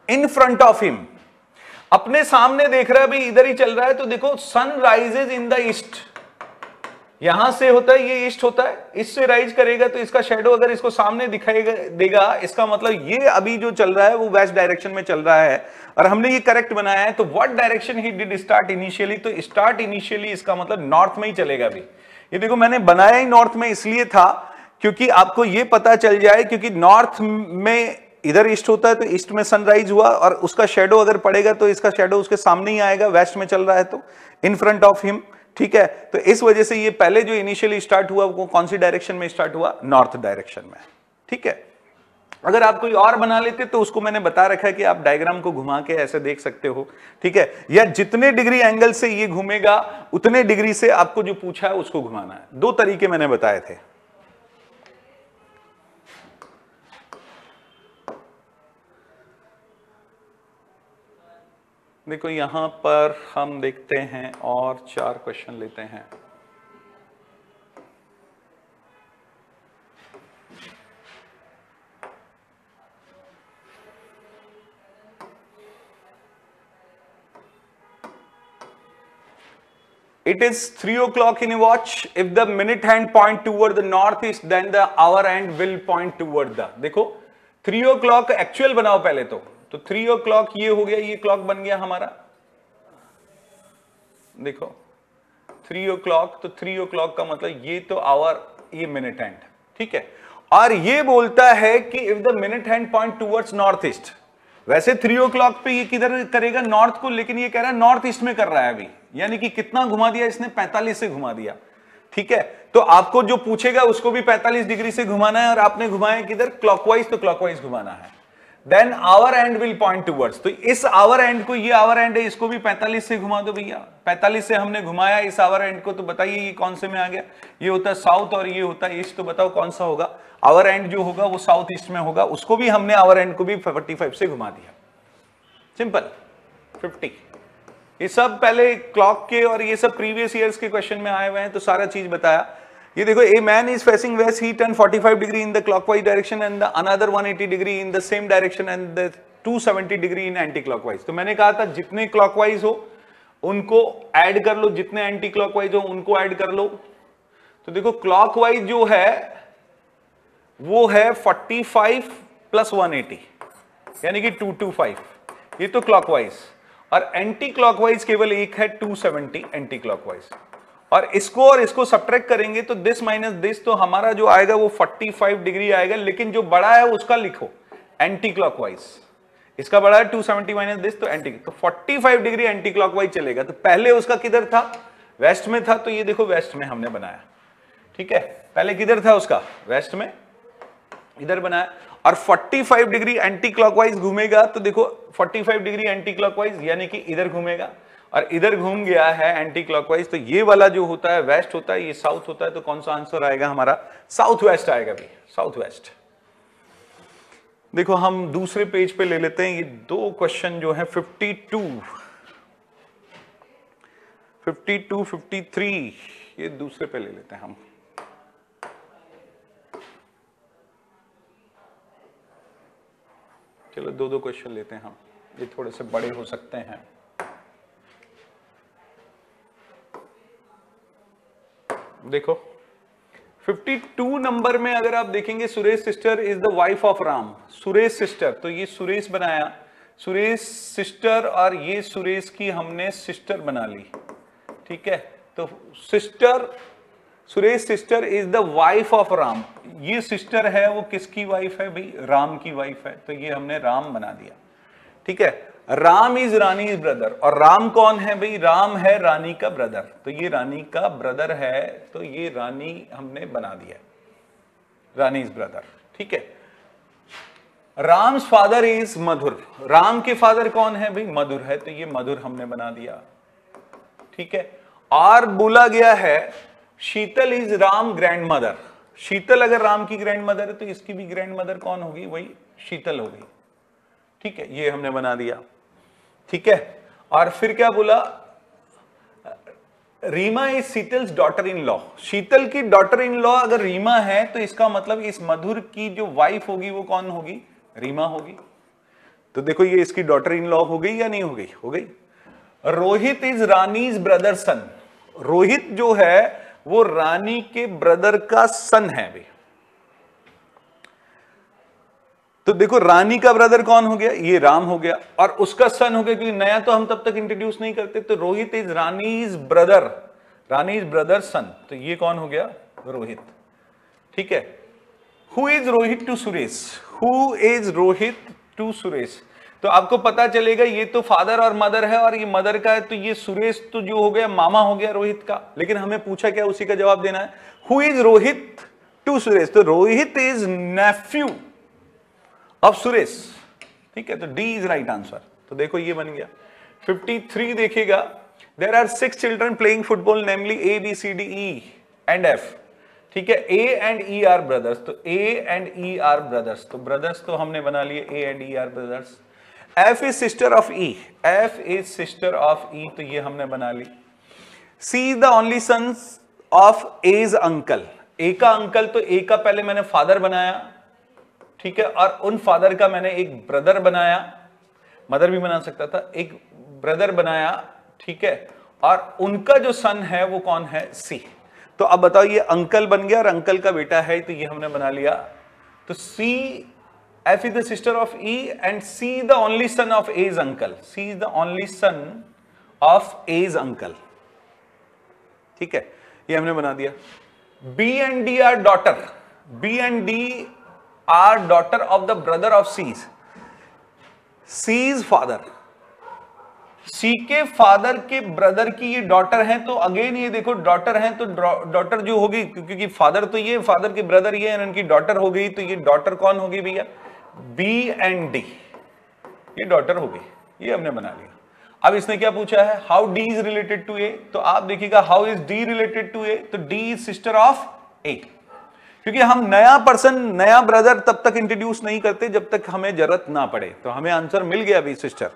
in front of him, अपने सामने देख रहा है भाई, इधर ही चल रहा है, तो देखो sun rises in the east, यहां से होता है, ये ईस्ट होता है, इससे राइज करेगा तो इसका शेडो अगर इसको सामने दिखाएगा देगा, इसका मतलब ये अभी जो चल रहा है वो वेस्ट डायरेक्शन में चल रहा है, और हमने ये करेक्ट बनाया है। तो what direction he did start initially, तो स्टार्ट इनिशियली इसका मतलब नॉर्थ में ही चलेगा अभी। ये देखो मैंने बनाया ही नॉर्थ में इसलिए था क्योंकि आपको ये पता चल जाए, क्योंकि नॉर्थ में इधर ईस्ट होता है तो ईस्ट में सनराइज हुआ, और उसका शेडो अगर पड़ेगा तो इसका शेडो उसके सामने ही आएगा, वेस्ट में चल रहा है तो इन फ्रंट ऑफ हिम। ठीक है। तो इस वजह से ये पहले जो इनिशियली स्टार्ट हुआ वो कौन सी डायरेक्शन में स्टार्ट हुआ, नॉर्थ डायरेक्शन में। ठीक है। अगर आप कोई और बना लेते तो उसको मैंने बता रखा है कि आप डायग्राम को घुमा के ऐसे देख सकते हो। ठीक है। या जितने डिग्री एंगल से ये घूमेगा उतने डिग्री से आपको जो पूछा है उसको घुमाना है। दो तरीके मैंने बताए थे। देखो यहां पर हम देखते हैं और 4 क्वेश्चन लेते हैं। It is 3 o'clock in a watch. If the minute hand point toward the northeast, then the hour hand will point toward the, देखो 3 o'clock एक्चुअल बनाओ पहले तो 3 o'clock ये हो गया, ये क्लॉक बन गया हमारा। देखो 3 o'clock, तो 3 o'clock का मतलब ये तो आवर, ये मिनट हैंड। ठीक है। और ये बोलता है कि if the minute hand point towards north east, वैसे 3 o'clock पे ये किधर करेगा, नॉर्थ को, लेकिन ये कह रहा है नॉर्थ ईस्ट में कर रहा है अभी, यानी कि कितना घुमा दिया इसने, 45 से घुमा दिया। ठीक है। तो आपको जो पूछेगा उसको भी 45 डिग्री से घुमाना है, और आपने घुमाया किधर, क्लॉकवाइज, तो क्लॉकवाइज घुमाना है। Then hour hand will point towards, तो इस आवर एंड को, ये आवर एंड है, इसको भी 45 से घुमा दो भैया। 45 से हमने घुमाया इस आवर एंड को, तो बताइए ये कौन से में आ गया, ये होता है साउथ और ये होता है ईस्ट, तो बताओ कौन सा होगा। आवर एंड जो होगा वो साउथ ईस्ट में होगा, उसको भी हमने आवर एंड को भी 45 से घुमा दिया। सिंपल 50। ये सब पहले क्लॉक के और ये सब प्रीवियस ईयर्स के क्वेश्चन में आए हुए हैं, तो सारा चीज बताया। ये देखो, a man is facing waste, he turn 45 degree in the clockwise direction and another 180 degree in the same direction and the 270 degree in anti clockwise. तो मैंने कहा था जितने क्लॉकवाइज हो उनको ऐड कर लो, जितने एंटी क्लॉकवाइज हो उनको ऐड कर लो। तो देखो क्लॉकवाइज जो है वो है 45 प्लस 180, यानी कि 225, ये तो क्लॉकवाइज। और एंटी क्लॉकवाइज केवल एक है 270 एंटी क्लॉकवाइज, और इसको सब्ट्रैक्ट करेंगे तो दिस माइनस दिस, तो हमारा जो आएगा वो 45 डिग्री आएगा, लेकिन जो बड़ा है उसका लिखो एंटी क्लॉकवाइज। इसका बड़ा है 270 माइनस दिस, तो एंटी, तो 45 डिग्री एंटी क्लॉकवाइज चलेगा। तो पहले उसका किधर था, वेस्ट में था, तो ये देखो वेस्ट में हमने बनाया। ठीक है। पहले किधर था उसका, वेस्ट में, इधर बनाया। और 45 डिग्री एंटी क्लॉकवाइज घूमेगा, तो देखो 45 डिग्री एंटी क्लॉकवाइज, यानी कि इधर घूमेगा, और इधर घूम गया है एंटी क्लॉकवाइज, तो ये वाला जो होता है वेस्ट होता है, ये साउथ होता है, तो कौन सा आंसर आएगा हमारा, साउथ वेस्ट आएगा भी, साउथ वेस्ट। देखो हम दूसरे पेज पे ले लेते हैं, ये 2 क्वेश्चन जो है 52, 53, ये दूसरे पे ले लेते हैं हम। चलो 2 क्वेश्चन लेते हैं हम, ये थोड़े से बड़े हो सकते हैं। देखो 52 नंबर में अगर आप देखेंगे, Suresh sister is the wife of Ram. Suresh sister, तो ये सुरेश बनाया, सुरेश सिस्टर, और ये सुरेश की हमने सिस्टर बना ली। ठीक है। तो sister, Suresh sister is the wife of Ram, ये सिस्टर है वो किसकी वाइफ है भाई, राम की वाइफ है, तो ये हमने राम बना दिया। ठीक है। Ram is Rani is brother, और राम कौन है भाई, राम है रानी का ब्रदर, तो ये रानी का ब्रदर है, तो ये रानी हमने बना दिया, रानी इज ब्रदर। ठीक है। राम्स फादर इज मधुर, राम के फादर कौन है भाई, मधुर है, तो ये मधुर हमने बना दिया। ठीक है। और बोला गया है शीतल इज राम ग्रैंड मदर। शीतल अगर राम की ग्रैंड मदर है तो इसकी भी ग्रैंड मदर कौन होगी, वही शीतल होगी। ठीक है, ये हमने बना दिया। ठीक है, और फिर क्या बोला, Rima is Sheetal's daughter in law. Sheetal की डॉटर इन लॉ अगर रीमा है तो इसका मतलब इस मधुर की जो वाइफ होगी वो कौन होगी, रीमा होगी। तो देखो ये इसकी डॉटर इन लॉ हो गई या नहीं हो गई, हो गई। रोहित इज रानीज ब्रदर सन। रोहित जो है वो रानी के ब्रदर का सन है भाई। तो देखो रानी का ब्रदर कौन हो गया, ये राम हो गया, और उसका सन हो गया, क्योंकि नया तो हम तब तक इंट्रोड्यूस नहीं करते। तो Rohit is Rani's brother, Rani's brother son, तो ये कौन हो गया, रोहित। ठीक है, who is Rohit to Suresh, who is Rohit to Suresh. तो आपको पता चलेगा ये तो फादर और मदर है, और ये मदर का है, तो ये सुरेश तो जो हो गया मामा हो गया रोहित का। लेकिन हमें पूछा क्या, उसी का जवाब देना है। Who is Rohit to Suresh, तो Rohit is nephew of Suresh. ठीक है, तो डी इज राइट आंसर। तो देखो ये बन गया। 53 देखिएगा, there are 6 children playing football namely A B C D E and F. ठीक है, A and E are brothers, तो A and E are brothers, तो ब्रदर्स तो हमने बना लिए A and E are brothers. F is sister of E, F is sister of E, तो ये हमने बना ली। C the only sons of A's uncle, A का अंकल, तो ए का पहले मैंने फादर बनाया। ठीक है, और उन फादर का मैंने एक ब्रदर बनाया, मदर भी बना सकता था, एक ब्रदर बनाया। ठीक है, और उनका जो सन है वो कौन है, सी। तो अब बताओ ये अंकल बन गया और अंकल का बेटा है, तो ये हमने बना लिया। तो C, F is the sister of E and C the only son of A's uncle, C is the only son of A's uncle. ठीक है, ये हमने बना दिया। B and D are daughter, B and D are daughter of the brother of C's, C's father, C के father के brother की ये डॉटर है। तो अगेन ये देखो डॉटर है, तो डॉटर जो होगी, क्योंकि फादर तो ये, फादर के ब्रदर ये, इनकी डॉटर हो गई, तो ये डॉटर कौन होगी भैया, बी एंड डी, ये डॉटर हो गई, ये हमने बना लिया। अब इसने क्या पूछा है, how D is related to A, तो आप देखिएगा how is D related to A, तो D is sister of A. क्योंकि हम नया पर्सन, नया ब्रदर तब तक इंट्रोड्यूस नहीं करते जब तक हमें जरूरत ना पड़े। तो हमें आंसर मिल गया अभी, सिस्टर।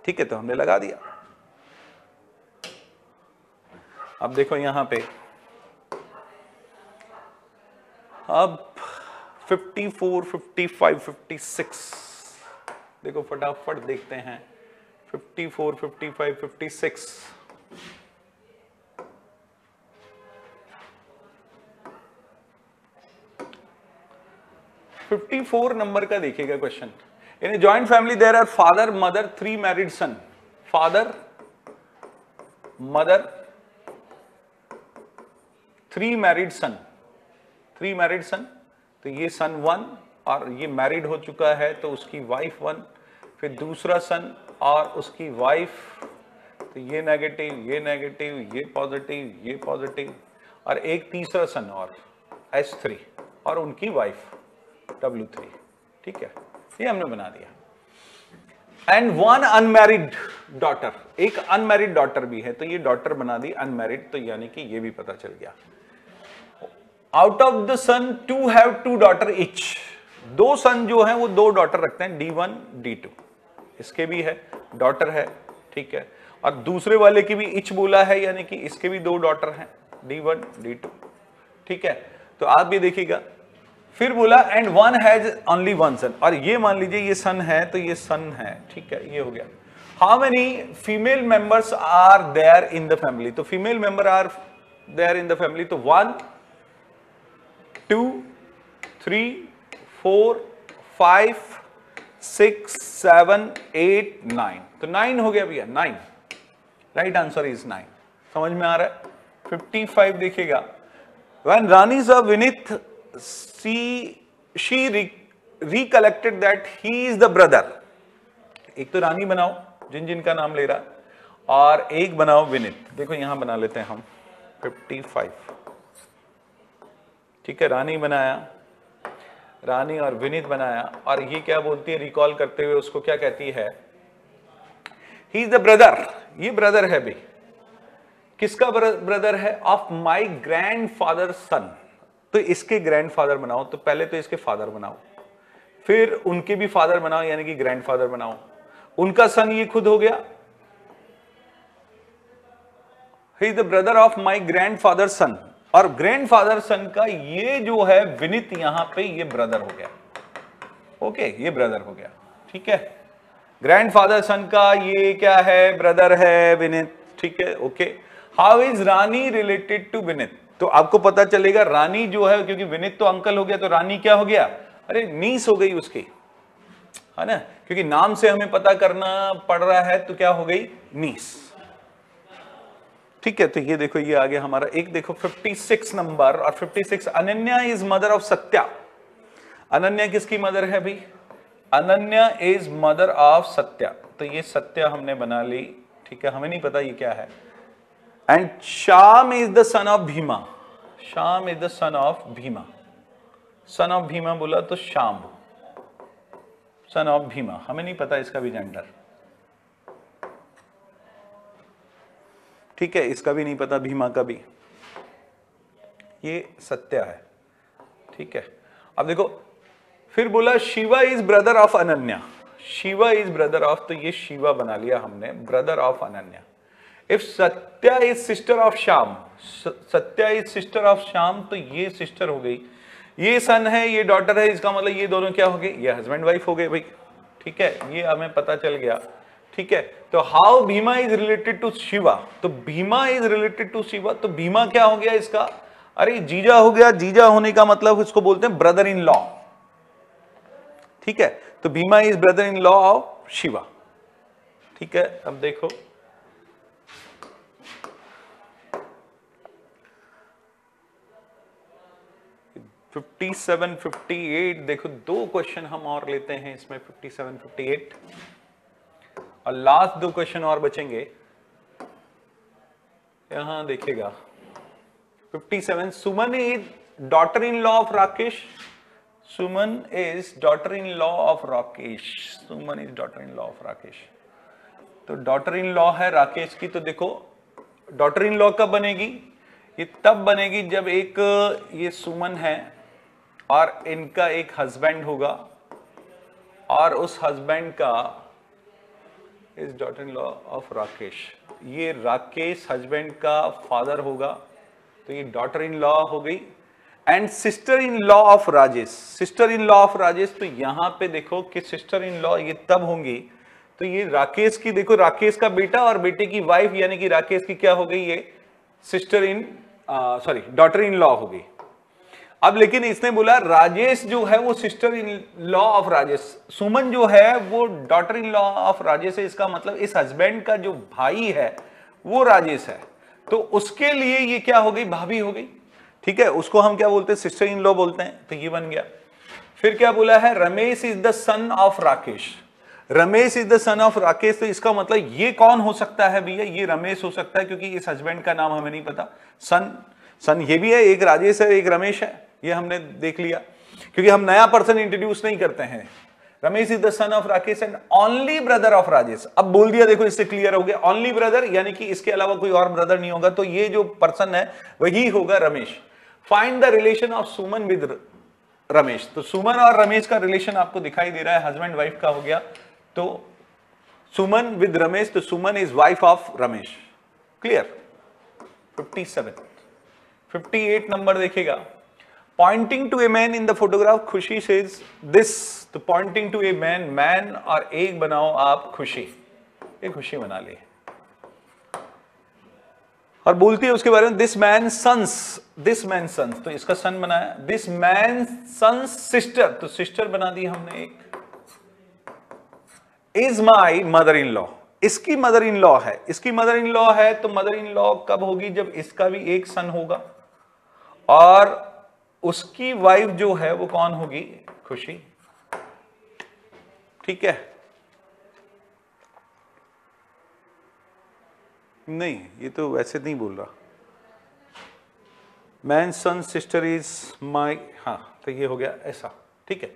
ठीक है, तो हमने लगा दिया। अब देखो यहां पे, अब 54, 55, 56 देखो फटाफट देखते हैं। 54, 55, 56 54 नंबर का देखिएगा question. In a joint family there are father, mother, 3 married son. Father, mother, 3 married son, 3 married son. तो ये सन 1 और ये मैरिड हो चुका है, तो उसकी वाइफ 1, फिर दूसरा सन और उसकी वाइफ, तो ये नेगेटिव, ये नेगेटिव, ये पॉजिटिव, ये पॉजिटिव, और एक तीसरा सन और S3 और उनकी वाइफ W3। ठीक है, ये हमने बना दिया। एंड 1 अनमैरिड डॉटर, एक अनमैरिड डॉटर भी है, तो ये डॉटर बना दी अनमैरिड, तो यानी कि ये भी पता चल गया। Out of the son 2 have 2 daughter each, 2 son जो है वो 2 डॉटर रखते हैं, D1, D2। इसके भी है, डॉटर है। ठीक है, और दूसरे वाले की भी इच बोला है, यानी कि इसके भी 2 डॉटर हैं, D1, D2। ठीक है, तो आप भी देखिएगा। फिर बोला एंड 1 हैज ओनली 1 सन, और ये मान लीजिए ये सन है, तो ये सन है। ठीक है, ये हो गया। How many female members are there in the family, तो female member are there in the family, तो 1, 2, 3, 4, 5, 6, 7, 8, 9, तो 9 हो गया भैया, 9। Right answer is 9। समझ में आ रहा है। 55 देखिएगा, when Rani saw Vinith, she recollected that he is the brother। एक तो रानी बनाओ जिन जिन का नाम ले रहा, और एक बनाओ विनित। देखो यहां बना लेते हैं हम 55। ठीक है, रानी बनाया, रानी और विनित बनाया, और ये क्या बोलती है, रिकॉल करते हुए उसको क्या कहती है, ही इज द ब्रदर, ये ब्रदर है भाई, किसका ब्रदर है? ऑफ माई ग्रैंडफादर सन। तो इसके ग्रैंडफादर बनाओ, तो पहले तो इसके फादर बनाओ, फिर उनके भी फादर बनाओ यानी कि ग्रैंडफादर बनाओ, उनका सन ये खुद हो गया, he is the brother of my grandfather son, और ग्रैंडफादर सन का ये जो है विनीत, यहां पे ये ब्रदर हो गया। ओके, ये ब्रदर हो गया, ठीक है। ग्रैंडफादर सन का ये क्या है? ब्रदर है विनीत, ठीक है। Okay, how is Rani related to Vineet? तो आपको पता चलेगा रानी जो है, क्योंकि विनीत तो अंकल हो गया, तो रानी क्या हो गया? अरे नीस हो गई उसकी, है ना, क्योंकि नाम से हमें पता करना पड़ रहा है, तो क्या हो गई? नीस, ठीक है। तो ये देखो, ये आ गया हमारा एक, देखो 56 नंबर, और 56 Ananya is mother of Satya. Ananya किसकी मदर है भाई? Ananya is mother of Satya. तो ये सत्या हमने बना ली, ठीक है, हमें नहीं पता ये क्या है। And Shyam is the son of Bhima. Shyam is the son of Bhima. Son of Bhima बोला तो श्याम, सन ऑफ भीमा, हमें नहीं पता इसका भी जेंडर, ठीक है, इसका भी नहीं पता, भीमा का भी। ये सत्या है, ठीक है। अब देखो, फिर बोला Shiva is brother of Ananya. Shiva is brother of, तो ये शिवा बना लिया हमने, brother of Ananya. If Satya is sister of Shyam, Satya is sister of Shyam, तो ये सिस्टर हो गई, ये सन है, ये डॉटर है, इसका मतलब ये दोनों क्या हो गए? ये हस्बैंड वाइफ हो गए भाई, ठीक है, ये हमें पता चल गया, ठीक है। तो how Bhima is related to Shiva? तो Bhima is related to Shiva, तो भीमा क्या हो गया इसका? अरे जीजा हो गया। जीजा होने का मतलब इसको बोलते हैं ब्रदर इन लॉ, ठीक है। तो Bhima is brother in law of Shiva, ठीक है। अब देखो, (57, 58) देखो, दो क्वेश्चन हम और लेते हैं इसमें, 57, 58, और लास्ट दो क्वेश्चन और बचेंगे। यहां देखिएगा 57, Suman is daughter in law of Rakesh. Suman is daughter in law of Rakesh. Suman is daughter in law of Rakesh. तो डॉटर इन लॉ है राकेश की। तो देखो, डॉटर इन लॉ कब बनेगी? ये तब बनेगी जब एक ये सुमन है और इनका एक हस्बैंड होगा, और उस हस्बैंड का is daughter in law of Rakesh, ये राकेश हस्बैंड का फादर होगा, तो ये डॉटर इन लॉ हो गई। And sister in law of Rajesh. Sister in law of Rajesh, तो यहां पे देखो कि सिस्टर इन लॉ ये तब होंगी, तो ये राकेश की, देखो राकेश का बेटा और बेटे की वाइफ, यानी कि राकेश की क्या हो गई? ये sister in sorry daughter in law हो गई। अब लेकिन इसने बोला राजेश जो है वो sister in law of Rajesh, Suman जो है वो daughter in law of Rajesh है। इसका मतलब इस हस्बैंड का जो भाई है वो राजेश है, तो उसके लिए ये क्या हो गई? भाभी हो गई, ठीक है। उसको हम क्या बोलते हैं? सिस्टर इन लॉ बोलते हैं, तो ये बन गया। फिर क्या बोला है? Ramesh is the son of Rakesh. Ramesh is the son of Rakesh, तो इसका मतलब ये कौन हो सकता है भैया? ये रमेश हो सकता है, क्योंकि इस हस्बैंड का नाम हमें नहीं पता। सन ये भी है, एक राजेश है एक रमेश है, ये हमने देख लिया, क्योंकि हम नया पर्सन इंट्रोड्यूस नहीं करते हैं। Ramesh is the son of Rakesh and only brother of Rajesh. अब बोल दिया, देखो इससे क्लियर हो गया, ओनली ब्रदर यानी कि इसके अलावा कोई और ब्रदर नहीं होगा, तो ये जो पर्सन है वही होगा Ramesh. Find the relation of Suman with Ramesh. तो सुमन और रमेश का रिलेशन आपको दिखाई दे रहा है, हस्बैंड वाइफ का हो गया। तो सुमन विद रमेश, तो Suman is wife of Ramesh, clear. 57, 58 number देखेगा। Pointing to a man in the photograph, Khushi says this. तो pointing to a man, man और एक बनाओ आप खुशी, ये खुशी बना ली, और बोलती है उसके बारे में this man sons. This man sons, तो इसका सन बनाया। दिस मैन सन्स सिस्टर, तो सिस्टर बना दी हमने एक। Is my mother in law, इसकी मदर इन लॉ है, इसकी मदर इन लॉ है। तो मदर इन लॉ कब होगी? जब इसका भी एक सन होगा, और उसकी वाइफ जो है वो कौन होगी? खुशी, ठीक है। नहीं, ये तो वैसे नहीं बोल रहा। Man son sister is my, हाँ, तो ये हो गया ऐसा, ठीक है,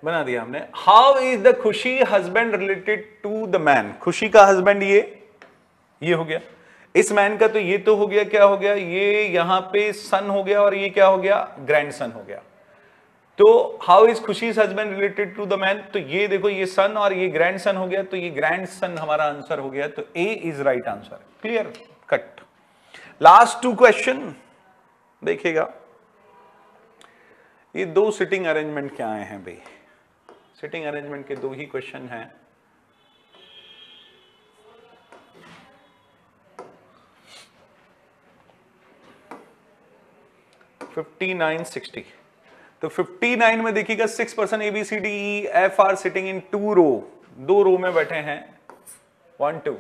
बना दिया हमने। How is the Khushi husband related to the man. Khushi का हस्बैंड ये हो गया। इस मैन का तो ये तो हो गया, क्या हो गया, ये यहां पे सन हो गया और ये क्या हो गया, ग्रैंड सन हो गया। तो how is Khushi's husband related to the man, तो ये देखो ये सन और ये ग्रैंड सन हो गया, तो ये ग्रैंड सन हमारा आंसर हो गया, तो A is right answer. Clear cut. Last 2 question देखिएगा, ये 2 सिटिंग अरेंजमेंट क्या आए हैं भाई, सिटिंग अरेंजमेंट के 2 ही क्वेश्चन हैं। तो 59 में देखिएगा 6 person ABCDEF are sitting in 2 row, 2 row में बैठे हैं 1 2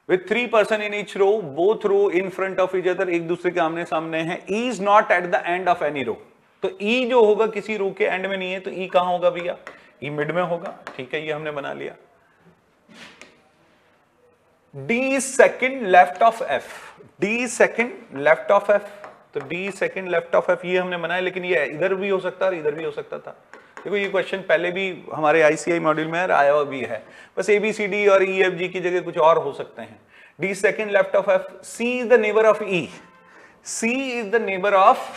with 3 person in each row, both row in front of each other, एक दूसरे के आमने सामने हैं। E is not at the end of any row, तो E जो होगा किसी रो के एंड में नहीं है, तो E कहां होगा भैया, E मिड में होगा। ठीक है, ये हमने बना लिया। D second left of F, D second left of F, तो D second left of F ये हमने बनाया, लेकिन ये इधर भी हो सकता है, इधर भी हो सकता था। देखो ये क्वेश्चन पहले भी हमारे ICI मॉड्यूल में आया हुआ भी है, बस ABCD और EFG की जगह कुछ और हो सकते हैं। D second left of F, C is the neighbour of E, C is the neighbour of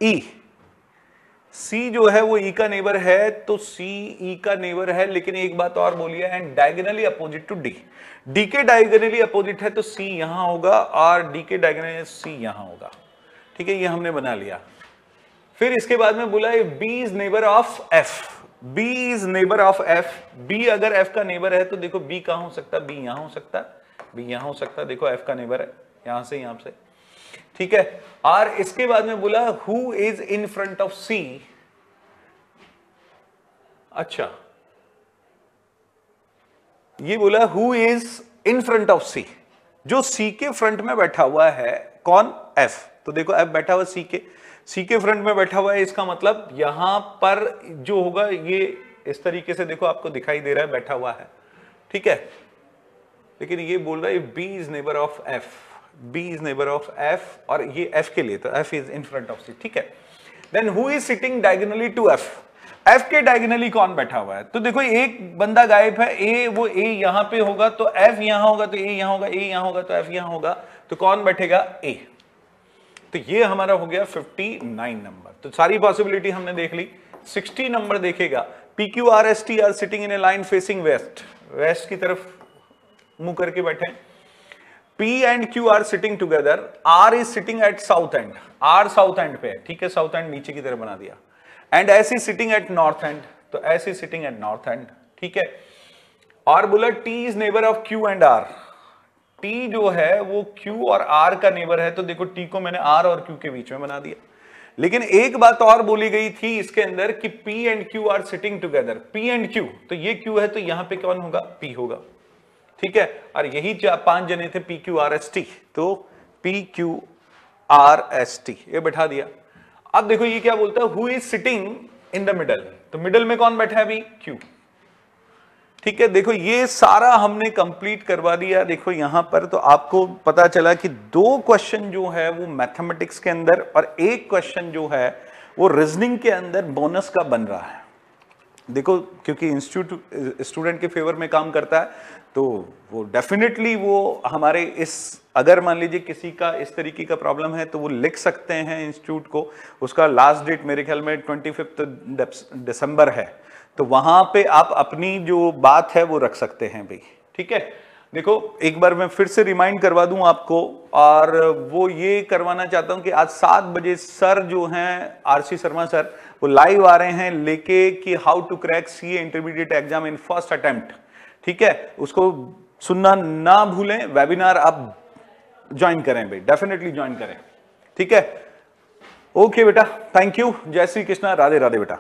E, C जो है वो E का नेबर है, तो C E का नेबर है, लेकिन एक बात और बोलिए, and diagonally opposite to D, D के डायगोनली अपोजिट है, तो C यहां होगा और D के डायगोनली C यहां होगा। ठीक है, ये हमने बना लिया। फिर इसके बाद में बोला B is neighbour of F, B is neighbour of F, B अगर F का नेबर है तो देखो B कहां हो सकता है, B यहां हो सकता है, B यहां हो सकता है, देखो F का नेबर है यहां से यहां से। ठीक है, और इसके बाद में बोला who is in front of C, अच्छा ये बोला who is in front of C, जो C के फ्रंट में बैठा हुआ है कौन, F, तो देखो F बैठा हुआ C के फ्रंट में बैठा हुआ है, इसका मतलब यहां पर जो होगा ये इस तरीके से देखो आपको दिखाई दे रहा है बैठा हुआ है। ठीक है, लेकिन ये बोल रहा है B is neighbour of F, B is neighbour of F, और ये F के लिए तो F is in front of C। ठीक है, then who is sitting diagonally to F, F के डायगोनली कौन बैठा हुआ है, तो देखो एक बंदा गायब है, A, वो A यहां पे होगा, तो F यहां होगा, तो A यहां होगा, A यहां होगा, तो F यहां होगा, तो कौन बैठेगा, A। तो ये हमारा हो गया 59 नंबर। तो सारी पॉसिबिलिटी हमने देख ली। 60 नंबर देखेगा, PQRST are sitting in a line facing west, west की तरफ मुंह करके बैठे। P and Q are sitting together, R is sitting at south end, R south end पे है। ठीक है, साउथ एंड नीचे की तरफ बना दिया। And S is sitting eight north and, तो S is sitting eight north and. ठीक है, और बोला T is neighbour of Q and R, T जो है वो Q और R का नेबर है, तो देखो T को मैंने R और Q के बीच में बना दिया। लेकिन एक बात और बोली गई थी इसके अंदर कि P and Q are sitting together, P and Q, तो ये Q है, तो यहां पे कौन होगा, P होगा। ठीक है, और यही 5 जने थे PQRST, तो PQRST ये बैठा दिया। अब देखो ये क्या बोलता है, who is sitting in the middle, तो मिडल में कौन बैठा है अभी, Q। ठीक है, देखो ये सारा हमने कंप्लीट करवा दिया। देखो यहां पर तो आपको पता चला कि 2 क्वेश्चन जो है वो मैथमेटिक्स के अंदर और एक क्वेश्चन जो है वो रीजनिंग के अंदर बोनस का बन रहा है। देखो क्योंकि इंस्टीट्यूट स्टूडेंट के फेवर में काम करता है, तो वो डेफिनेटली वो हमारे इस, अगर मान लीजिए किसी का इस तरीके का प्रॉब्लम है तो वो लिख सकते हैं इंस्टीट्यूट को। उसका लास्ट डेट मेरे ख्याल में 25 दिसंबर है, तो वहां पे आप अपनी जो बात है वो रख सकते हैं भाई। ठीक है, देखो एक बार मैं फिर से रिमाइंड करवा दूं आपको, और वो ये करवाना चाहता हूं कि आज 7 बजे सर जो हैं RC शर्मा सर, वो लाइव आ रहे हैं लेके कि how to crack CA intermediate exam in first attempt. ठीक है, उसको सुनना ना भूलें, वेबिनार आप ज्वाइन करें भाई, डेफिनेटली ज्वाइन करें। ठीक है, ओके बेटा, थैंक यू, जय श्री कृष्णा, राधे राधे बेटा।